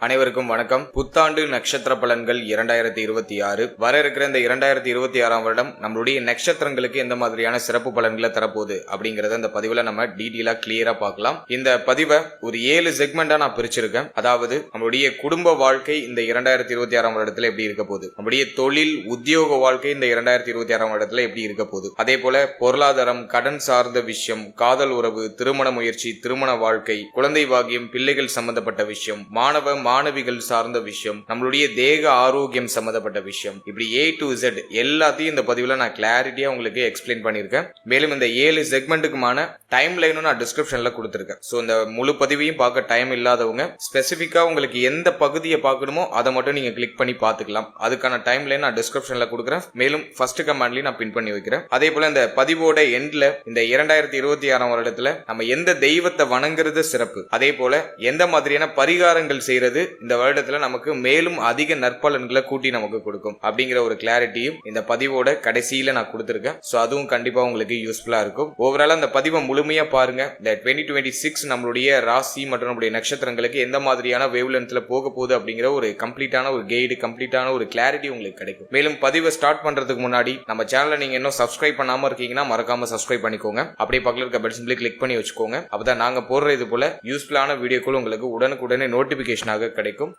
அனைவருக்கும் வணக்கம். புத்தாண்டு நட்சத்திர பலன்கள் 2026 வர இருக்கிற இந்த 2026 வருடம் நம்மளுடைய நட்சத்திரங்களுக்கு எந்த மாதிரியான சிறப்பு பலன்களை தரப்போகுது அப்படிங்கறத இந்த பதிவுல நம்ம டீடெயிலா கிளியரா பார்க்கலாம். இந்த பதிவை ஒரு 7 செக்மெண்டா நான் பிரிச்சிருக்கேன். அதாவது நம்மளுடைய குடும்ப வாழ்க்கை இந்த 2026 வருடத்துல எப்படி இருக்க போகுது, நம்முடைய தொழில் உத்தியோக வாழ்க்கை இந்த 2026 வருடத்துல எப்படி இருக்க போகுது, அதே போல பொருளாதாரம், கடன் சார்ந்த விஷயம், காதல் உறவு, திருமண முயற்சி, திருமண வாழ்க்கை, குழந்தை பாக்கியம், பிள்ளைகள் சம்பந்தப்பட்ட விஷயம், மாணவிகள் சார்ந்த விஷயம், நம்மளுடைய தேக ஆரோக்கியம் சம்பந்தப்பட்ட விஷயம், இப்படி A to Z எல்லாத்தையும் இந்த பதிவுல நான் கிளாரிட்டியா உங்களுக்கு எக்ஸ்பிளைன் பண்ணிருக்கேன். மேலும் இந்த 7 செக்மெண்ட்டுக்குமான டைம் லைனும் நான் டிஸ்கிரிப்ஷன்ல கொடுத்திருக்கேன். சோ இந்த முழு பதிவையும் பார்க்க டைம் இல்லாதவங்க ஸ்பெசிபிக்கா உங்களுக்கு எந்த பகுதியை பார்க்கணுமோ அதை மட்டும் நீங்க கிளிக் பண்ணி பார்த்துக்கலாம். அதுக்கான டைம் லைன் நான் டிஸ்கிரிப்ஷன்ல கொடுக்குறேன். மேலும் ஃபர்ஸ்ட் கமெண்ட்லயும் நான் பின் பண்ணி வைக்கிறேன். அதே போல இந்த பதிவோட எண்ட்ல இந்த 2026 வருடத்துல நம்ம எந்த தெய்வத்தை வணங்குறது சிறப்பு, அதே போல எந்த மாதிரியான பரிகாரங்கள் செய்யறது இந்த வருடத்துல நமக்கு மேலும் அதிக நற்பலன்களை கூட்டி நமக்கு கொடுக்கும் அப்படிங்கிற ஒரு கிளாரிட்டியும் இந்த பதிவோட கடைசியில நான் கொடுத்திருக்கேன். சோ அதுவும் கண்டிப்பா உங்களுக்கு யூஸ்ஃபுல்லா இருக்கும். ஓவராலா இந்த பதிவை முழுமையா பாருங்க. இந்த 2026 நம்மளுடைய ராசி மற்றும் நம்மளுடைய நட்சத்திரங்களுக்கு எந்த மாதிரியான வேவ் லென்த்ல போக போகுது அப்படிங்கிற ஒரு கம்ப்ளீட்டான ஒரு கைடு, கம்ப்ளீட்டான ஒரு கிளாரிட்டி உங்களுக்கு கிடைக்கும். மேலும் பதிவை ஸ்டார்ட் பண்றதுக்கு முன்னாடி நம்ம சேனலை நீங்க இன்னும் சப்ஸ்கிரைப் பண்ணாம இருக்கீங்கன்னா மறக்காம சப்ஸ்கிரைப் பண்ணிக்கோங்க. அப்படியே பக்கத்துல இருக்க பெல் சிம்பிளை கிளிக் பண்ணி வச்சுக்கோங்க. அப்பதான் நாங்க போடுற இது போல யூஸ்ஃபுல்லான வீடியோக்கள் உங்களுக்கு உடனுக்குடனே நோட்டிபிகேஷனாக கிடைக்கும்.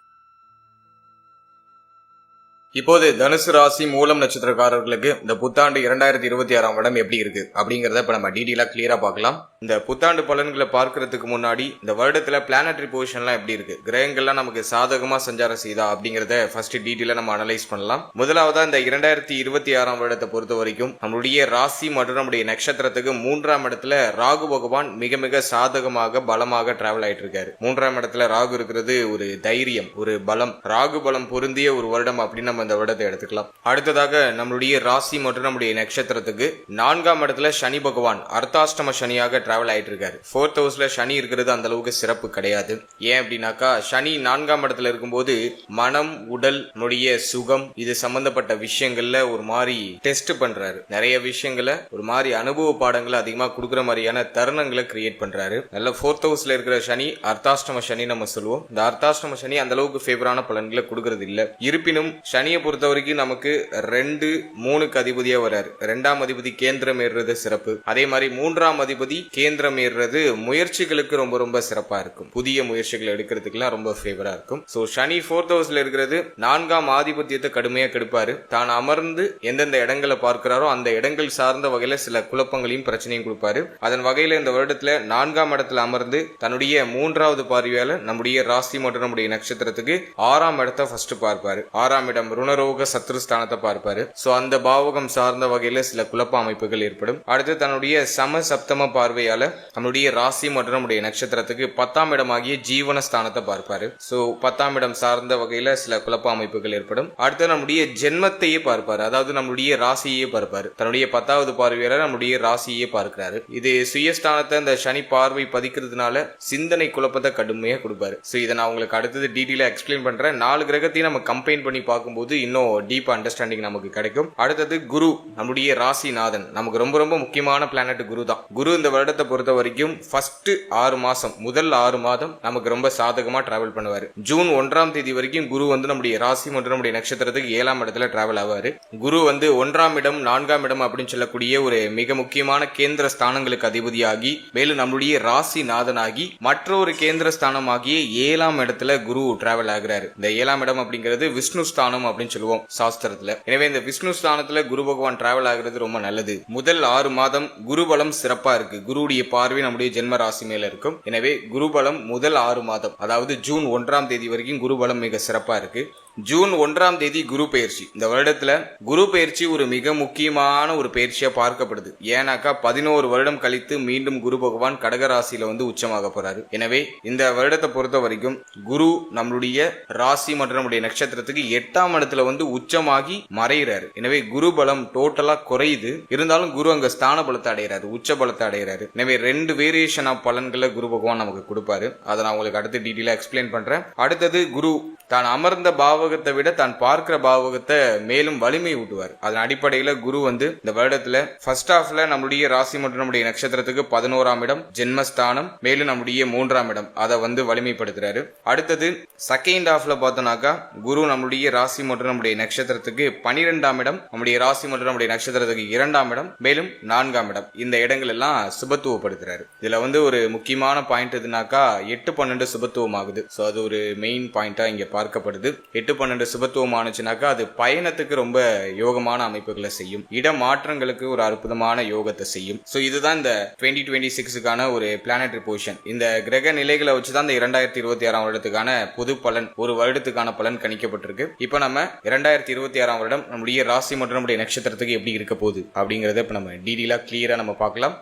இப்போது தனுசு ராசி மூலம் நட்சத்திரக்காரர்களுக்கு இந்த புத்தாண்டு 2026 வருடம் எப்படி இருக்கு அப்படிங்கறத இப்ப நம்ம டீடெயிலா கிளியரா பார்க்கலாம். இந்த புத்தாண்டு பலன்களை பார்க்கறதுக்கு முன்னாடி இந்த வருடத்துல பிளானட்டரி பொசிஷன்லாம் எப்படி இருக்கு, கிரகங்கள்லாம் நமக்கு சாதகமா சஞ்சாரம் செய்தா அப்படிங்கறத ஃபர்ஸ்ட் டீடெயிலா நம்ம அனலைஸ் பண்ணலாம். முதலாவதா இந்த 2026 வருடத்தை பொறுத்த வரைக்கும் நம்மளுடைய ராசி மற்றும் நம்முடைய நட்சத்திரத்துக்கு 3ஆம் இடத்துல ராகு பகவான் மிக மிக சாதகமாக பலமாக டிராவல் ஆயிட்டு இருக்காரு. 3ஆம் இடத்துல ராகு இருக்கிறது ஒரு தைரியம், ஒரு பலம், ராகு பலம் பொருந்திய ஒரு வருடம் அப்படின்னு நம்ம இந்த வருடத்தை எடுத்துக்கலாம். அடுத்ததாக நம்மளுடைய ராசி மற்றும் நம்முடைய நட்சத்திரத்துக்கு 4ஆம் இடத்துல சனி பகவான் அர்த்தாஷ்டம சனியாக டிராவல் ஆயிட்டு இருக்காரு. 4th ஹவுஸ்ல சனி இருக்கிறது அந்த அளவுக்கு சிறப்பு கிடையாது. ஏன் அப்படின்னாக்கா சனி 4ஆம் இடத்துல இருக்கும்போது மனம், உடல், நம்முடைய சுகம் இது சம்பந்தப்பட்ட விஷயங்கள்ல ஒரு மாதிரி டெஸ்ட் பண்றாரு. நிறைய விஷயங்களை ஒரு மாதிரி அனுபவ பாடங்களை அதிகமா கொடுக்குற மாதிரியான தருணங்களை கிரியேட் பண்றாரு. நல்ல 4th ஹவுஸ்ல இருக்கிற சனி அர்த்தாஷ்டம சனி நம்ம சொல்லுவோம். இந்த அர்த்தாஷ்டம சனி அந்த அளவுக்கு ஃபேவரான பலன்களை கொடுக்கறது இல்ல. இருப்பினும் சனியை பொறுத்த வரைக்கும் நமக்கு 2, 3க்கு அதிபதியா வராரு. 2ஆம் அதிபதி கேந்திரம் ஏறுறது சிறப்பு. அதே மாதிரி 3ஆம் அதிபதி கேந்திரம் ஏறுறது முயற்சிகளுக்கு ரொம்ப ரொம்ப சிறப்பா இருக்கும். புதிய முயற்சிகள் எடுக்கிறதுக்குலாம் ரொம்ப ஃபேவரா இருக்கும். சோ சனி 4th ஹவுஸ்ல இருக்கிறது 4ஆம் ஆதிபத்தியத்தை கடுமையா கெடுப்பாரு. தான் அமர்ந்து எந்தெந்த இடங்களை பார்க்கிறாரோ அந்த இடங்கள் சார்ந்த வகையில சில குழப்பங்களையும் பிரச்சனையும் கொடுப்பாரு. அதன் வகையில இந்த வருடத்துல 4ஆம் இடத்துல அமர்ந்து தன்னுடைய 3வது பார்வையால நம்முடைய ராசி மற்றும் நம்முடைய நட்சத்திரத்துக்கு 6ஆம் இடத்தை ஃபர்ஸ்ட் பார்ப்பாரு. 6ஆம் இடம் ருணரோக சத்ருஸ்தானத்தை பார்ப்பாரு. சோ அந்த பாவகம் சார்ந்த வகையில சில குழப்ப அமைப்புகள் ஏற்படும். அடுத்து தன்னுடைய சம சப்தம பார்வையால நம்முடைய ராசி மற்றும் நம்முடைய நட்சத்திரத்துக்கு 10ஆம் இடமாகிய ஜீவன ஸ்தானத்தை பார்ப்பாரு. சோ 10ஆம் இடம் சார்ந்த வகையில சில குழப்ப அமைப்புகள் ஏற்படும். அடுத்து நம்முடைய ஜென்மத்தையே பார்ப்பாரு, அதாவது நம்முடைய ராசியே பார்ப்பாரு. தன்னுடைய 10வது பார்வையால நம்முடைய ராசியே பார்க்கிறாரு. இது சுயஸ்தானத்தை இந்த சனி பார்வை பதிக்கிறதுனால சிந்தனை குழப்பத்தை கடுமையா கொடுப்பாரு. சோ இதை நான் உங்களுக்கு அடுத்தது டீடெயிலா எக்ஸ்பிளைன் பண்றேன். 4 கிரகத்தையும் நம்ம கம்பைன் பண்ணி பார்க்கும்போது இன்னும் டீப் அண்டர்ஸ்டாண்டிங் நமக்கு கிடைக்கும். அடுத்தது குரு, நம்முடைய ராசிநாதன், நமக்கு ரொம்ப ரொம்ப முக்கியமான பிளானட் குரு தான். குரு இந்த வருடத்தை பொறுத்த வரைக்கும் ஃபர்ஸ்ட் 6 மாசம், முதல் 6 மாதம் நமக்கு ரொம்ப சாதகமா டிராவல் பண்ணுவாரு. ஜூன் 1ஆம் தேதி வரைக்கும் குரு நம்முடைய ராசி மற்றும் நம்முடைய நட்சத்திரத்துக்கு 7ஆம் இடத்துல டிராவல் ஆவாரு. குரு 1ஆம் இடம், 4ஆம் இடம் அப்படின்னு சொல்லக்கூடிய ஒரு மிக முக்கியமான கேந்திர ஸ்தானங்களுக்கு அதிபதியாகி மேலும் நம்முடைய ராசிநாதனாகி மற்றொரு கேந்திர ஸ்தானமாகிய 7ஆம் இடத்துல குரு டிராவல் ஆகிறாரு. இந்த 7ஆம் இடம் அப்படிங்கிறது விஷ்ணு ஸ்தானம் அப்படின்னு சொல்லுவோம் சாஸ்திரத்துல. எனவே இந்த விஷ்ணு ஸ்தானத்துல குரு பகவான் டிராவல் ஆகிறது ரொம்ப நல்லது. முதல் 6 மாதம் குருபலம் சிறப்பா இருக்கு. குருவுடைய பார்வை நம்முடைய ஜென்ம ராசி மேல இருக்கும். எனவே குருபலம் முதல் 6 மாதம், அதாவது ஜூன் 1ஆம் தேதி வரைக்கும் குருபலம் மிக சிறப்பா இருக்கு. ஜூன் 1ஆம் தேதி குரு பெயர்ச்சி. இந்த வருடத்துல குரு பெயர்ச்சி ஒரு மிக முக்கியமான ஒரு பெயர்ச்சியா பார்க்கப்படுது. ஏன்னாக்கா 11 வருடம் கழித்து மீண்டும் குரு பகவான் கடகராசியில உச்சமாக போறாரு. எனவே இந்த வருடத்தை பொறுத்த வரைக்கும் குரு நம்மளுடைய ராசி மற்றும் நம்முடைய நட்சத்திரத்துக்கு 8ஆம் இடத்துல உச்சமாகி மறைகிறாரு. எனவே குரு பலம் டோட்டலா குறையுது. இருந்தாலும் குரு அங்க ஸ்தான பலத்தை அடைகிறாரு, உச்ச பலத்தை அடைகிறாரு. எனவே 2 வேரியேஷன் ஆஃப் பலன்களை குரு பகவான் நமக்கு கொடுப்பாரு. அதை நான் உங்களுக்கு அடுத்து டீட்டெயிலா எக்ஸ்பிளைன் பண்றேன். அடுத்தது குரு தான் அமர்ந்த பாவகத்தை விட தான் பார்க்கிற பாவகத்தை மேலும் வலிமை ஊட்டுவார். அதன் அடிப்படையில குரு இந்த வருடத்துல ஃபர்ஸ்ட் ஹாஃப்ல நம்முடைய ராசி மற்றும் நம்முடைய நட்சத்திரத்துக்கு 11ஆம் இடம் ஜென்மஸ்தானம், மேலும் நம்முடைய 3ஆம் இடம் அதை வலிமைப்படுத்துறாரு. அடுத்தது செகண்ட் ஹாஃப்ல பார்த்தோம்னாக்கா குரு நம்முடைய ராசி மற்றும் நம்முடைய நட்சத்திரத்துக்கு 12ஆம் இடம், நம்முடைய ராசி மற்றும் நம்முடைய நட்சத்திரத்துக்கு 2ஆம் இடம், மேலும் 4ஆம் இடம், இந்த இடங்கள் எல்லாம் சுபத்துவப்படுத்துறாரு. இதுல ஒரு முக்கியமான பாயிண்ட் எதுனாக்கா 8-12 சுபத்துவம் ஆகுது. சோ அது ஒரு மெயின் பாயிண்டா இங்க பார்க்கப்படுது. 8-12 சுபத்துவம் ஆனிச்சுனாக்கா அது பயணத்துக்கு ரொம்ப யோகமான அமைப்புகளை செய்யும், இட மாற்றங்களுக்கு ஒரு அற்புதமான யோகத்தை செய்யும். சோ இதுதான் இந்த 2026க்கான ஒரு பிளானட்டரி பொசிஷன். இந்த கிரக நிலைகளை வச்சுதான் இந்த 2026ஆம் வருடத்துக்கான பொது பலன், ஒரு வருடத்துக்கான பலன் கணிக்கப்பட்டிருக்கு. இப்ப நம்ம 2026ஆம் வருடம் நம்முடைய ராசி மற்றும் நம்முடைய நட்சத்திரத்துக்கு எப்படி இருக்க போகுது அப்படிங்கறத இப்ப நம்ம டீடெயிலா கிளியரா நம்ம பார்க்கலாம்.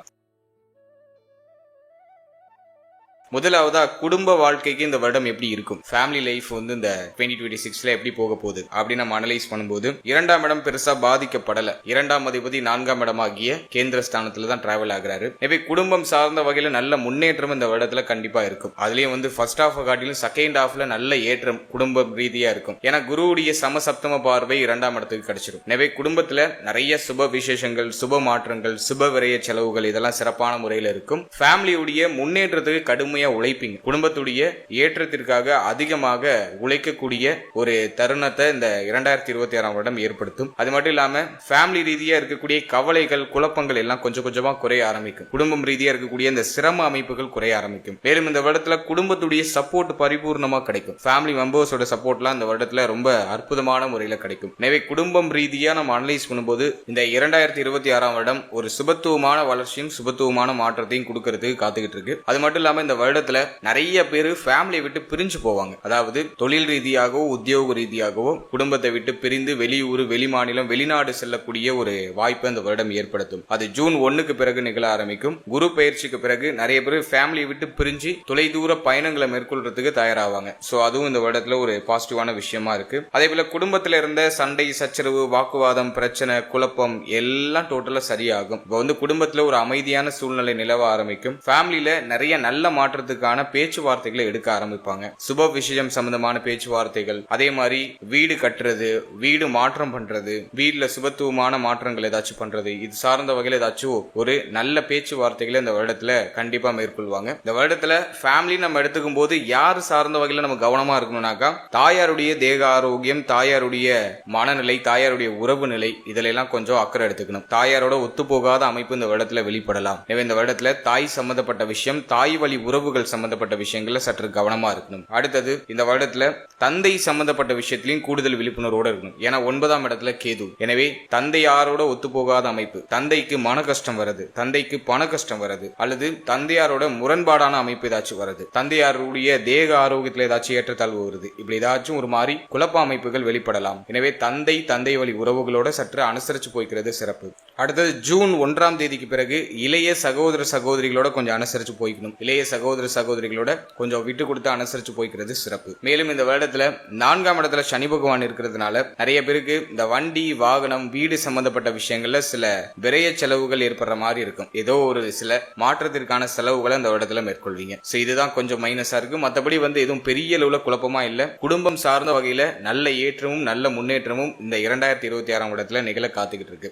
முதலாவதா குடும்ப வாழ்க்கைக்கு இந்த வருடம் எப்படி இருக்கும், ஃபேமிலி லைஃப் இந்த 2026ல எப்படி போக போகுது அப்படின்னு நம்ம அனலைஸ் பண்ணும்போது 2ஆம் இடம் பெருசா பாதிக்கப்படல. 2ஆம் அதிபதி 4ஆம் இடமாகிய கேந்திர ஸ்தானத்துல தான் டிராவல் ஆகுறாரு. எனவே குடும்பம் சார்ந்த வகையில நல்ல முன்னேற்றம் இந்த வருடத்துல கண்டிப்பா இருக்கும். அதுலயும் ஃபர்ஸ்ட் ஹாஃப் காட்டிலும் செகண்ட் ஹாஃப்ல நல்ல ஏற்றம் குடும்ப ரீதியா இருக்கும். ஏன்னா குருவுடைய சமசப்தம பார்வை 2ஆம் இடத்துக்கு கிடைச்சிடும். எனவே குடும்பத்துல நிறைய சுப விசேஷங்கள், சுப மாற்றங்கள், சுப விரய செலவுகள் இதெல்லாம் சிறப்பான முறையில இருக்கும். ஃபேமிலியுடைய முன்னேற்றத்துக்கு கடுமையா உழைப்பீங்க. குடும்பத்துடைய ஏற்றத்திற்காக அதிகமாக உழைக்கக்கூடிய ஒரு தருணத்தை இந்த 2026ஆம் வருடம் ஏற்படுத்தும். அது மட்டும் இல்லாம ஃபேமிலி ரீதியா இருக்கக்கூடிய கவலைகள், குழப்பங்கள் எல்லாம் கொஞ்சம் கொஞ்சமா குறைய ஆரம்பிக்கும். குடும்பம் ரீதியா இருக்கக்கூடிய இந்த சிரம அமைப்புகள் குறைய ஆரம்பிக்கும். மேலும் இந்த வருடத்துல குடும்பத்துடைய சப்போர்ட் பரிபூர்ணமா கிடைக்கும். ஃபேமிலி மெம்பர்ஸோட சப்போர்ட்லாம் இந்த வருடத்துல ரொம்ப அற்புதமான முறையில கிடைக்கும். எனவே குடும்பம் ரீதியா நம்ம அனலைஸ் பண்ணும்போது இந்த 2026ஆம் வருடம் ஒரு சுபத்துவமான வளர்ச்சியும் சுபத்துவமான மாற்றத்தையும் கொடுக்கறதுக்கு காத்துக்கிட்டு இருக்கு. அது மட்டும் இல்லாம இந்த வருடத்துல நிறைய பேர் ஃபேமிலியை விட்டு பிரிஞ்சு போவாங்க. அதாவது தொழில் ரீதியாகவோ உத்தியோக ரீதியாகவோ குடும்பத்தை விட்டு பிரிந்து வெளியூர், வெளிமாநிலம், வெளிநாடு செல்லக்கூடிய ஒரு வாய்ப்பை இந்த வருடம் ஏற்படுத்தும். அது ஜூன் 1க்கு பிறகு நிகழ ஆரம்பிக்கும். குரு பயிற்சிக்கு பிறகு நிறைய பேர் ஃபேமிலியை விட்டு பிரிஞ்சு தொலைதூர பயணங்களை மேற்கொள்றதுக்கு தயாராவாங்க. சோ அதுவும் இந்த வருடத்துல ஒரு பாசிட்டிவான விஷயமா இருக்கு. அதே போல குடும்பத்துல இருந்த சண்டை, சச்சரவு, வாக்குவாதம், பிரச்சனை, குழப்பம் எல்லாம் டோட்டலா சரியாகும். இப்ப குடும்பத்துல ஒரு அமைதியான சூழ்நிலை நிலவ ஆரம்பிக்கும். ஃபேமிலியில நிறைய நல்ல மாற்றத்துக்கான பேச்சுவார்த்தைகளை எடுக்க ஆரம்பிப்பாங்க. சுப விஷயம் சம்பந்தமான பேச்சுவார்த்தைகள், அதே மாதிரி வீடு கட்டுறது, வீடு மாற்றம் பண்றது, வீட்டுல சுபத்துவமான மாற்றங்கள் ஏதாச்சும் பண்றது, இது சார்ந்த வகையில் ஏதாச்சும் ஒரு நல்ல பேச்சுவார்த்தைகளை இந்த வருடத்துல கண்டிப்பா மேற்கொள்வாங்க. இந்த வருடத்துல ஃபேமிலி நம்ம எடுத்துக்கும் போது யாரு சார்ந்த வகையில நம்ம கவனமா இருக்கணும்னாக்கா தாயாருடைய தேக ஆரோக்கியம், தாயாருடைய மனநிலை, தாயாருடைய உறவு நிலை, இதுல எல்லாம் கொஞ்சம் அக்கறை எடுத்துக்கணும். தாயாரோட ஒத்து போகாத அமைப்பு இந்த வருடத்துல வெளிப்படலாம். இந்த வருடத்துல தாய் சம்பந்தப்பட்ட விஷயம், தாய் வழி உறவுகள் சம்பந்தப்பட்ட விஷயங்கள்ல சற்று கவனமா இருக்கணும். அடுத்தது இந்த வருடத்துல தந்தை சம்பந்தப்பட்ட விஷயத்திலையும் கூடுதல் விழிப்புணர்வோட இருக்கணும். ஏன்னா 9ஆம் இடத்துல கேது. எனவே தந்தையாரோட ஒத்து போகாத அமைப்பு, தந்தைக்கு மன கஷ்டம் வருது, தந்தைக்கு பண கஷ்டம் வருது, அல்லது தந்தையாரோட முரண்பாடான அமைப்பு ஏதாச்சும் வருது, தந்தையாருடைய தேக ஆரோக்கியத்துல ஏதாச்சும் ஏற்றத்தாழ்வு வருது, இப்படி ஏதாச்சும் ஒரு மாதிரி குழப்ப அமைப்புகள் வெளிப்படலாம். எனவே தந்தை வழி உறவுகளோட சற்று அனுசரிச்சு போய்க்கிறது சிறப்பு. அடுத்தது ஜூன் 1ஆம் தேதிக்கு பிறகு இளைய சகோதர சகோதரிகளோட கொஞ்சம் அனுசரிச்சு போய்க்கணும். இளைய சகோதர சகோதரிகளோட கொஞ்சம் விட்டு கொடுத்து அனுசரிச்சு போய்க்கிறது சிறப்பு. மேலும் இந்த வருடத்துல 4ஆம் இடத்துல சனி பகவான் இருக்கிறதுனால நிறைய பேருக்கு இந்த வண்டி, வாகனம், வீடு சம்பந்தப்பட்ட விஷயங்கள்ல சில விரைய செலவுகள் ஏற்படுற மாதிரி இருக்கும். ஏதோ ஒரு சில மாற்றத்திற்கான செலவுகளை இந்த வருடத்துல மேற்கொள்வீங்க. சோ இதுதான் கொஞ்சம் மைனஸா இருக்கு. மற்றபடி எதுவும் பெரிய அளவுல குழப்பமா இல்ல. குடும்பம் சார்ந்த வகையில நல்ல ஏற்றமும் நல்ல முன்னேற்றமும் இந்த 2026ஆம் வருடத்துல நிகழ காத்துக்கிட்டு இருக்கு.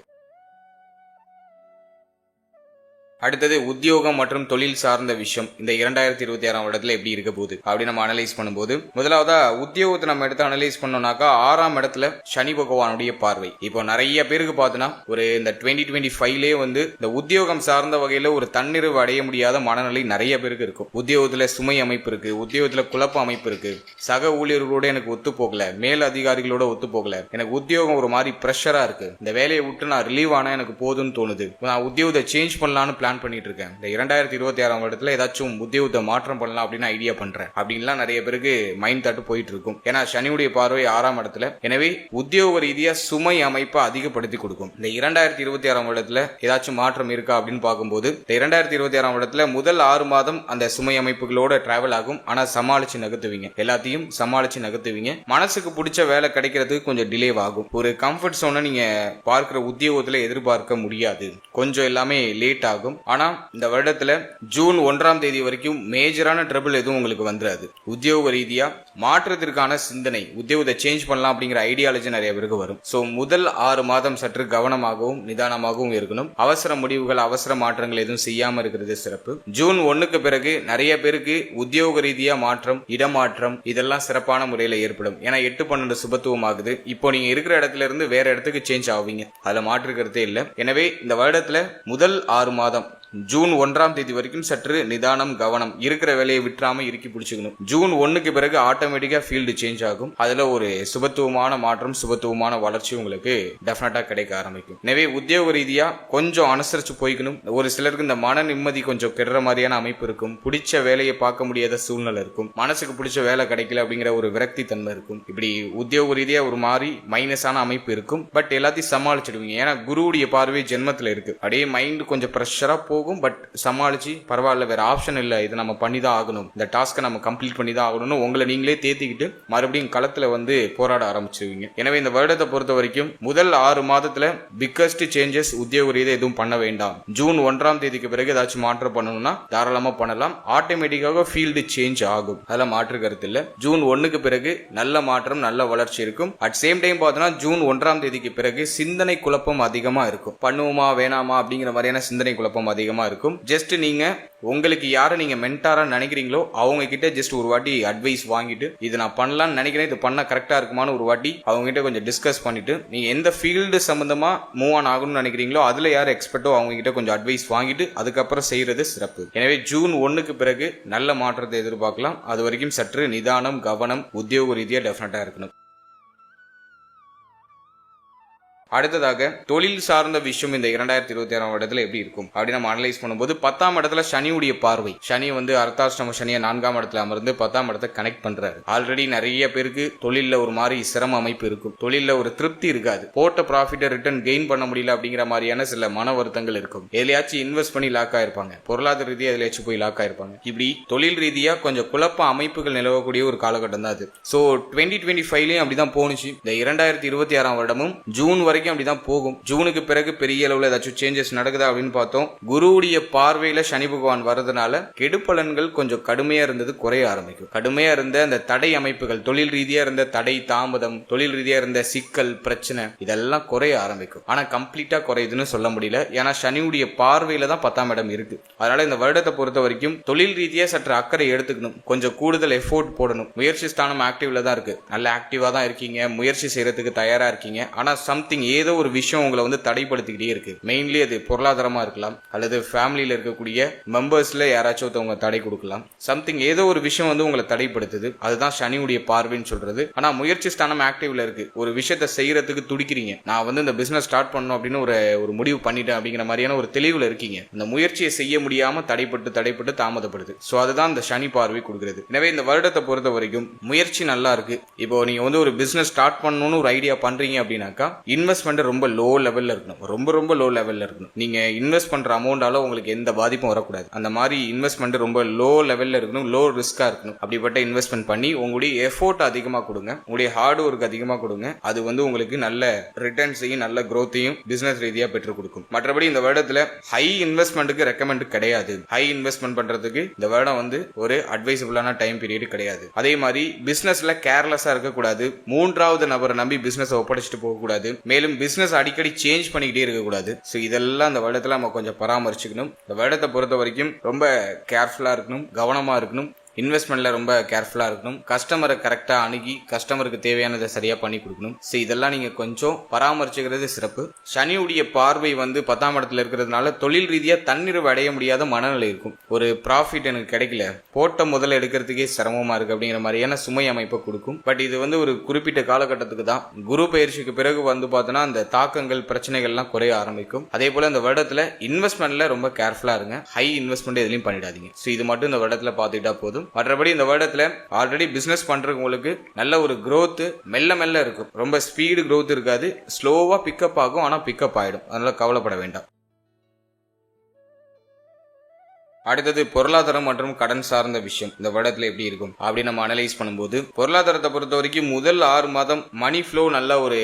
அடுத்தது உத்தியோகம் மற்றும் தொழில் சார்ந்த விஷயம் இந்த 2026ஆம் வருடத்துல எப்படி இருக்க போகுது அப்படி நம்ம அனலைஸ் பண்ணும்போது, முதலாவதா உத்தியோகத்தை நம்ம எடுத்து அனலைஸ் பண்ணோம்னாக்கா 6ஆம் இடத்துல சனி பகவானுடைய பார்வை. இப்போ நிறைய பேருக்கு பார்த்தோன்னா ஒரு இந்த 2025லே இந்த உத்தியோகம் சார்ந்த வகையில ஒரு தன்னிறைவு அடைய முடியாத மனநிலை நிறைய பேருக்கு இருக்கும். உத்தியோகத்துல சுமை அமைப்பு இருக்கு, உத்தியோகத்துல குழப்ப அமைப்பு இருக்கு, சக ஊழியர்களோட எனக்கு ஒத்து போகல, மேல் அதிகாரிகளோட ஒத்து போகல, எனக்கு உத்தியோகம் ஒரு மாதிரி பிரஷரா இருக்கு, இந்த வேலையை விட்டு நான் ரிலீவ் ஆனா எனக்கு போதும்னு தோணுது, நான் உத்தியோகத்தை சேஞ்ச் பண்ணலான்னு பிளான் பண்ணிட்டு இருக்கேன், இந்த 2026ஆம் வருடத்துல ஏதாச்சும் உத்தியோகத்தை மாற்றம் பண்ணலாம் அப்படின்னு ஐடியா பண்றேன் அப்படின்லாம் நிறைய பேருக்கு மைண்ட் தாட்டு போயிட்டு இருக்கும். ஏன்னா சனியுடைய பார்வை 6ஆம் இடத்துல. எனவே உத்தியோக ரீதியா சுமை அமைப்பை அதிகப்படுத்தி கொடுக்கும். இந்த 2026ஆம் வருடத்துல ஏதாச்சும் மாற்றம் இருக்கா அப்படின்னு பார்க்கும்போது இந்த 2026ஆம் வருடத்துல முதல் 6 மாதம் அந்த சுமை அமைப்புகளோட டிராவல் ஆகும். ஆனா சமாளிச்சு நகர்த்துவீங்க, எல்லாத்தையும் சமாளிச்சு நகர்த்துவீங்க. மனசுக்கு பிடிச்ச வேலை கிடைக்கிறதுக்கு கொஞ்சம் டிலே ஆகும். ஒரு கம்ஃபர்ட் சோனை நீங்க பார்க்கிற உத்தியோகத்துல எதிர்பார்க்க முடியாது, கொஞ்சம் எல்லாமே லேட் ஆகும். ஆனா இந்த வருடத்துல ஜூன் 1ஆம் தேதி வரைக்கும் மேஜரான ட்ரபிள் எதுவும் உங்களுக்கு வந்துடாது. உத்தியோக ரீதியா மாற்றத்திற்கான சிந்தனை, உத்தியோகத்தை சேஞ்ச் பண்ணலாம் அப்படிங்கிற ஐடியாலஜி நிறைய பேருக்கு வரும். சோ முதல் 6 மாதம் சற்று கவனமாகவும் நிதானமாகவும் இருக்கணும். அவசர முடிவுகள், அவசர மாற்றங்கள் எதுவும் செய்யாம இருக்கிறது சிறப்பு. ஜூன் 1க்கு பிறகு நிறைய பேருக்கு உத்தியோக ரீதியா மாற்றம், இடமாற்றம் இதெல்லாம் சிறப்பான முறையில ஏற்படும். ஏன்னா 8-12 சுபத்துவம் ஆகுது. இப்போ நீங்க இருக்கிற இடத்துல இருந்து வேற இடத்துக்கு சேஞ்ச் ஆவீங்க, அதுல மாற்று கருத்தே இல்லை. எனவே இந்த வருடத்துல முதல் 6 மாதம் ஜூன் 1ஆம் தேதி வரைக்கும் சற்று நிதானம், கவனம், இருக்கிற வேலையை விட்டுறாம இறுக்கி பிடிச்சுக்கணும். ஜூன் 1க்கு பிறகு ஆட்டோமேட்டிக்கா ஃபீல்டு சேஞ்ச் ஆகும். அதுல ஒரு சுபத்துவமான மாற்றம், சுபத்துவமான வளர்ச்சி உங்களுக்கு டெஃபினட்டா கிடைக்க ஆரம்பிக்கும். எனவே உத்தியோக ரீதியா கொஞ்சம் அனுசரிச்சு போய்க்கணும். ஒரு சிலருக்கு இந்த மன நிம்மதி கொஞ்சம் கெடுற மாதிரியான அமைப்பு இருக்கும். பிடிச்ச வேலையை பார்க்க முடியாத சூழ்நிலை இருக்கும். மனசுக்கு பிடிச்ச வேலை கிடைக்கல அப்படிங்கிற ஒரு விரக்தி தன்மை இருக்கும். இப்படி உத்தியோக ரீதியா ஒரு மாதிரி மைனஸான அமைப்பு இருக்கும். பட் எல்லாத்தையும் சமாளிச்சிடுவீங்க. ஏன்னா குருவுடைய பார்வை ஜென்மத்துல இருக்கு. அப்படியே மைண்ட் கொஞ்சம் ப்ரெஷரா போகும். பட் சமாளிச்சு பரவாயில்ல, வேற ஆப்ஷன் இல்ல, இதை நம்ம பண்ணிதான் ஆகணும், இந்த டாஸ்கை நம்ம கம்ப்ளீட் பண்ணிதான் ஆகணும்னு உங்களை நீங்களே தேத்திக்கிட்டு மறுபடியும் களத்துல வந்து போராட ஆரம்பிச்சிருவீங்க. எனவே இந்த வருடத்தை பொறுத்த வரைக்கும் முதல் 6 மாதத்துல பிக்கஸ்ட் சேஞ்சஸ் உத்தியோக ரீதியா எதுவும் பண்ண வேண்டாம். ஜூன் 1ஆம் தேதிக்கு பிறகு ஏதாச்சும் மாற்றம் பண்ணணும்னா தாராளமா பண்ணலாம். ஆட்டோமேட்டிக்காக ஃபீல்டு சேஞ்ச் ஆகும், அதெல்லாம் மாற்று கருத்து இல்ல. ஜூன் 1க்கு பிறகு நல்ல மாற்றம், நல்ல வளர்ச்சி இருக்கும். அட் சேம் டைம் பார்த்தோம்னா ஜூன் 1ஆம் தேதிக்கு பிறகு சிந்தனை குழப்பம் அதிகமா இருக்கும். பண்ணுவோமா வேணாமா அப்படிங்கிற மாதிரியான சிந்தனை குழப்பம் அதிகமா இருக்கும். ஜஸ்ட் நீங்க உங்களுக்கு யாரை நீங்க மென்டாரா நினைக்கிறீங்களோ அவங்க கிட்ட ஜஸ்ட் ஒரு வாட்டி அட்வைஸ் வாங்கிட்டு, இது நான் பண்ணலாம்னு நினைக்கிறேன், இது பண்ணா கரெக்டா இருக்குமான்னு ஒரு வாட்டி அவங்க கிட்ட கொஞ்சம் டிஸ்கஸ் பண்ணிட்டு, நீங்க எந்த ஃபீல்டு சம்பந்தமா மூவ் ஆன் ஆகணும்னு நினைக்கிறீங்களோ அதுல யார் எக்ஸ்பர்ட்டோ அவங்க கிட்ட கொஞ்சம் அட்வைஸ் வாங்கிட்டு அதுக்கப்புறம் செய்யறது சிறப்பு. எனவே ஜூன் 1க்கு பிறகு நல்ல மாற்றத்தை எதிர்பார்க்கலாம். அது வரைக்கும் சற்று நிதானம், கவனம் உத்தியோக ரீதியா டெஃபினட்டா இருக்கணும். அடுத்ததாக தொழில் சார்ந்த விஷயம் இந்த 2026ஆம் வருடத்துல எப்படி இருக்கும் அப்படின்னு நம்ம அனலைஸ் பண்ணும்போது 10ஆம் இடத்துல சனியுடைய பார்வை. சனி வந்து அர்த்தாஷ்டம சனியை 4ஆம் இடத்துல அமர்ந்து 10ஆம் இடத்தை கனெக்ட் பண்றாரு. ஆல்ரெடி நிறைய பேருக்கு தொழில்ல ஒரு மாதிரி சிரம அமைப்பு இருக்கும். தொழில்ல ஒரு திருப்தி இருக்காது. போட்ட ப்ராஃபிட்டை ரிட்டர்ன் கெயின் பண்ண முடியல அப்படிங்கிற மாதிரியான சில மன வருத்தங்கள் இருக்கும். எதுலயாச்சும் இன்வெஸ்ட் பண்ணி லாக் ஆயிருப்பாங்க, பொருளாதார ரீதியா எதுலயாச்சும் போய் லாக் ஆயிருப்பாங்க. இப்படி தொழில் ரீதியா கொஞ்சம் குழப்ப அமைப்புகள் நிலவக்கூடிய ஒரு காலகட்டம் தான் அது. சோ 2025லயும் அப்படிதான் போனுச்சு. இந்த 2026ஆம் வருடமும் ஜூன் வரைக்கும் அப்படிதான் போகும். ஜூனுக்கு பிறகு பெரிய அளவுல ஏதாச்சும் சேஞ்சஸ் நடக்குதா அப்படின்னு பார்த்தோம். குருவுடைய பார்வையில சனி பகவான் வரதுனால கெடுபலன்கள் கொஞ்சம் கடுமையா இருந்தது குறைய ஆரம்பிக்கும். கடுமையா இருந்த அந்த தடை அமைப்புகள், தொழில் ரீதியா இருந்த தடை, தாமதம், தொழில் ரீதியா இருந்த சிக்கல், பிரச்சனை இதெல்லாம் குறைய ஆரம்பிக்கும். ஆனா கம்ப்ளீட்டா குறையுதுன்னு சொல்ல முடியல. ஏன்னா சனியுடைய பார்வையில தான் 10ஆம் இடம் இருக்கு. அதனால இந்த வருடத்தை பொறுத்த வரைக்கும் தொழில் ரீதியா சற்று அக்கறை எடுத்துக்கணும். கொஞ்சம் கூடுதல் எஃபோர்ட் போடணும். முயற்சி ஸ்தானம் ஆக்டிவ்ல தான் இருக்கு. நல்ல ஆக்டிவா தான் இருக்கீங்க, முயற்சி செய்யறதுக்கு தயாரா இருக்கீங்க. ஆனா சம்திங் ஏதோ ஒரு விஷயம் உங்களை வந்து தடைப்படுத்திக்கிட்டே இருக்கு. மெயின்லி அது பொருளாதாரமா இருக்கலாம், அல்லது ஃபேமிலியில இருக்கக்கூடிய மெம்பர்ஸ்ல யாராச்சும் ஒருத்தவங்க தடை கொடுக்கலாம். சம்திங் ஏதோ ஒரு விஷயம் வந்து உங்களை தடைப்படுத்துது. அதுதான் சனியுடைய பார்வைன்னு சொல்றது. ஆனா முயற்சி ஸ்தானம் ஆக்டிவ்ல இருக்கு. ஒரு விஷயத்தை செய்யறதுக்கு துடிக்கிறீங்க. நான் வந்து இந்த பிசினஸ் ஸ்டார்ட் பண்ணணும் அப்படின்னு ஒரு முடிவு பண்ணிட்டேன் அப்படிங்கிற மாதிரியான ஒரு தெளிவுல இருக்கீங்க. இந்த முயற்சியை செய்ய முடியாம தடைப்பட்டு தாமதப்படுது. சோ அதுதான் இந்த சனி பார்வை கொடுக்கிறது. எனவே இந்த வருடத்தை பொறுத்த வரைக்கும் முயற்சி நல்லா இருக்கு. இப்போ நீங்க வந்து ஒரு பிசினஸ் ஸ்டார்ட் பண்ணணும்னு ஒரு ஐடியா பண்றீங்க அப்படின்னாக்கா இன்வெஸ்ட்மெண்ட் ரொம்ப லோ லெவல்ல இருக்கணும். ரொம்ப லோ லெவல்ல இருக்கணும். நீங்க இன்வெஸ்ட் பண்ற அமௌண்டால உங்களுக்கு எந்த பாதிப்பும் வரக்கூடாது. அந்த மாதிரி இன்வெஸ்ட்மெண்ட் ரொம்ப லோ லெவல்ல இருக்கணும், லோ ரிஸ்கா இருக்கணும். அப்படிப்பட்ட இன்வெஸ்ட்மெண்ட் பண்ணி உங்களுடைய எஃபோர்ட் அதிகமா கொடுங்க, உங்களுடைய ஹார்ட் ஒர்க் அதிகமா கொடுங்க. அது வந்து உங்களுக்கு நல்ல ரிட்டர்ன்ஸையும் நல்ல growth-ஐயும் பிசினஸ் ரீதியா பெற்று கொடுக்கும். மற்றபடி இந்த வருடத்துல ஹை இன்வெஸ்ட்மெண்ட்டுக்கு ரெக்கமெண்ட் கிடையாது. ஹை இன்வெஸ்ட்மெண்ட் பண்றதுக்கு இந்த வருடம் வந்து ஒரு அட்வைசபிளான டைம் பீரியட் கிடையாது. அதே மாதிரி பிசினஸ்ல கேர்லெஸ்ஸா இருக்கக்கூடாது. மூன்றாவது நபரை நம்பி பிசினஸ் ஒப்படைச்சிட்டு போக கூடாது. மேலும் பிசினஸ் அடிக்கடி சேஞ்ச் பண்ணிக்கிட்டே இருக்கக்கூடாது. ஸோ இதெல்லாம் இந்த வருடத்துல நம்ம கொஞ்சம் பராமரிச்சுக்கணும். இந்த வருடத்தை பொறுத்த வரைக்கும் ரொம்ப கேர்ஃபுல்லா இருக்கணும், கவனமா இருக்கணும். இன்வெஸ்ட்மெண்ட்ல ரொம்ப கேர்ஃபுல்லா இருக்கணும். கஸ்டமரை கரெக்டா அணுகி கஸ்டமருக்கு தேவையானதை சரியா பண்ணி கொடுக்கணும். ஸோ இதெல்லாம் நீங்க கொஞ்சம் பராமரிச்சுக்கிறது சிறப்பு. சனியுடைய பார்வை வந்து 10ஆம் இடத்துல இருக்கிறதுனால தொழில் ரீதியா தன்னிறைவு அடைய முடியாத மனநிலை இருக்கும். ஒரு ப்ராஃபிட் எனக்கு கிடைக்கல, போட்ட முதல்ல எடுக்கிறதுக்கே சிரமமா இருக்கு அப்படிங்கிற மாதிரியான சுமை அமைப்பை கொடுக்கும். பட் இது வந்து ஒரு குறிப்பிட்ட காலகட்டத்துக்கு தான். குரு பயிற்சிக்கு பிறகு வந்து பார்த்தோன்னா அந்த தாக்கங்கள், பிரச்சனைகள்லாம் குறைய ஆரம்பிக்கும். அதே போல இந்த வருடத்துல இன்வெஸ்ட்மெண்ட்ல ரொம்ப கேர்ஃபுல்லா இருங்க. ஹை இன்வெஸ்ட்மெண்ட் எதுலையும் பண்ணிடாதீங்க. ஸோ இது மட்டும் இந்த வருடத்துல பார்த்துக்கிட்டா போதும். மற்றபடி இந்த வருடத்துல ஆல்ரெடி பிசினஸ் பண்றவங்களுக்கு நல்ல ஒரு growth மெல்ல இருக்கும். ரொம்ப ஸ்பீடு growth இருக்காது, ஸ்லோவா பிக்கப் ஆகும். ஆனா பிக்கப் ஆயிடும். அதனால கவலைப்பட வேண்டாம். அடுத்தது பொருளாதாரம் மற்றும் கடன் சார்ந்த விஷயம் இந்த வருடத்துல எப்படி இருக்கும் அப்படி நம்ம அனலைஸ் பண்ணும்போது பொருளாதாரத்தை பொறுத்த வரைக்கும் முதல் 6 மாதம் மணி ஃப்ளோ நல்ல ஒரு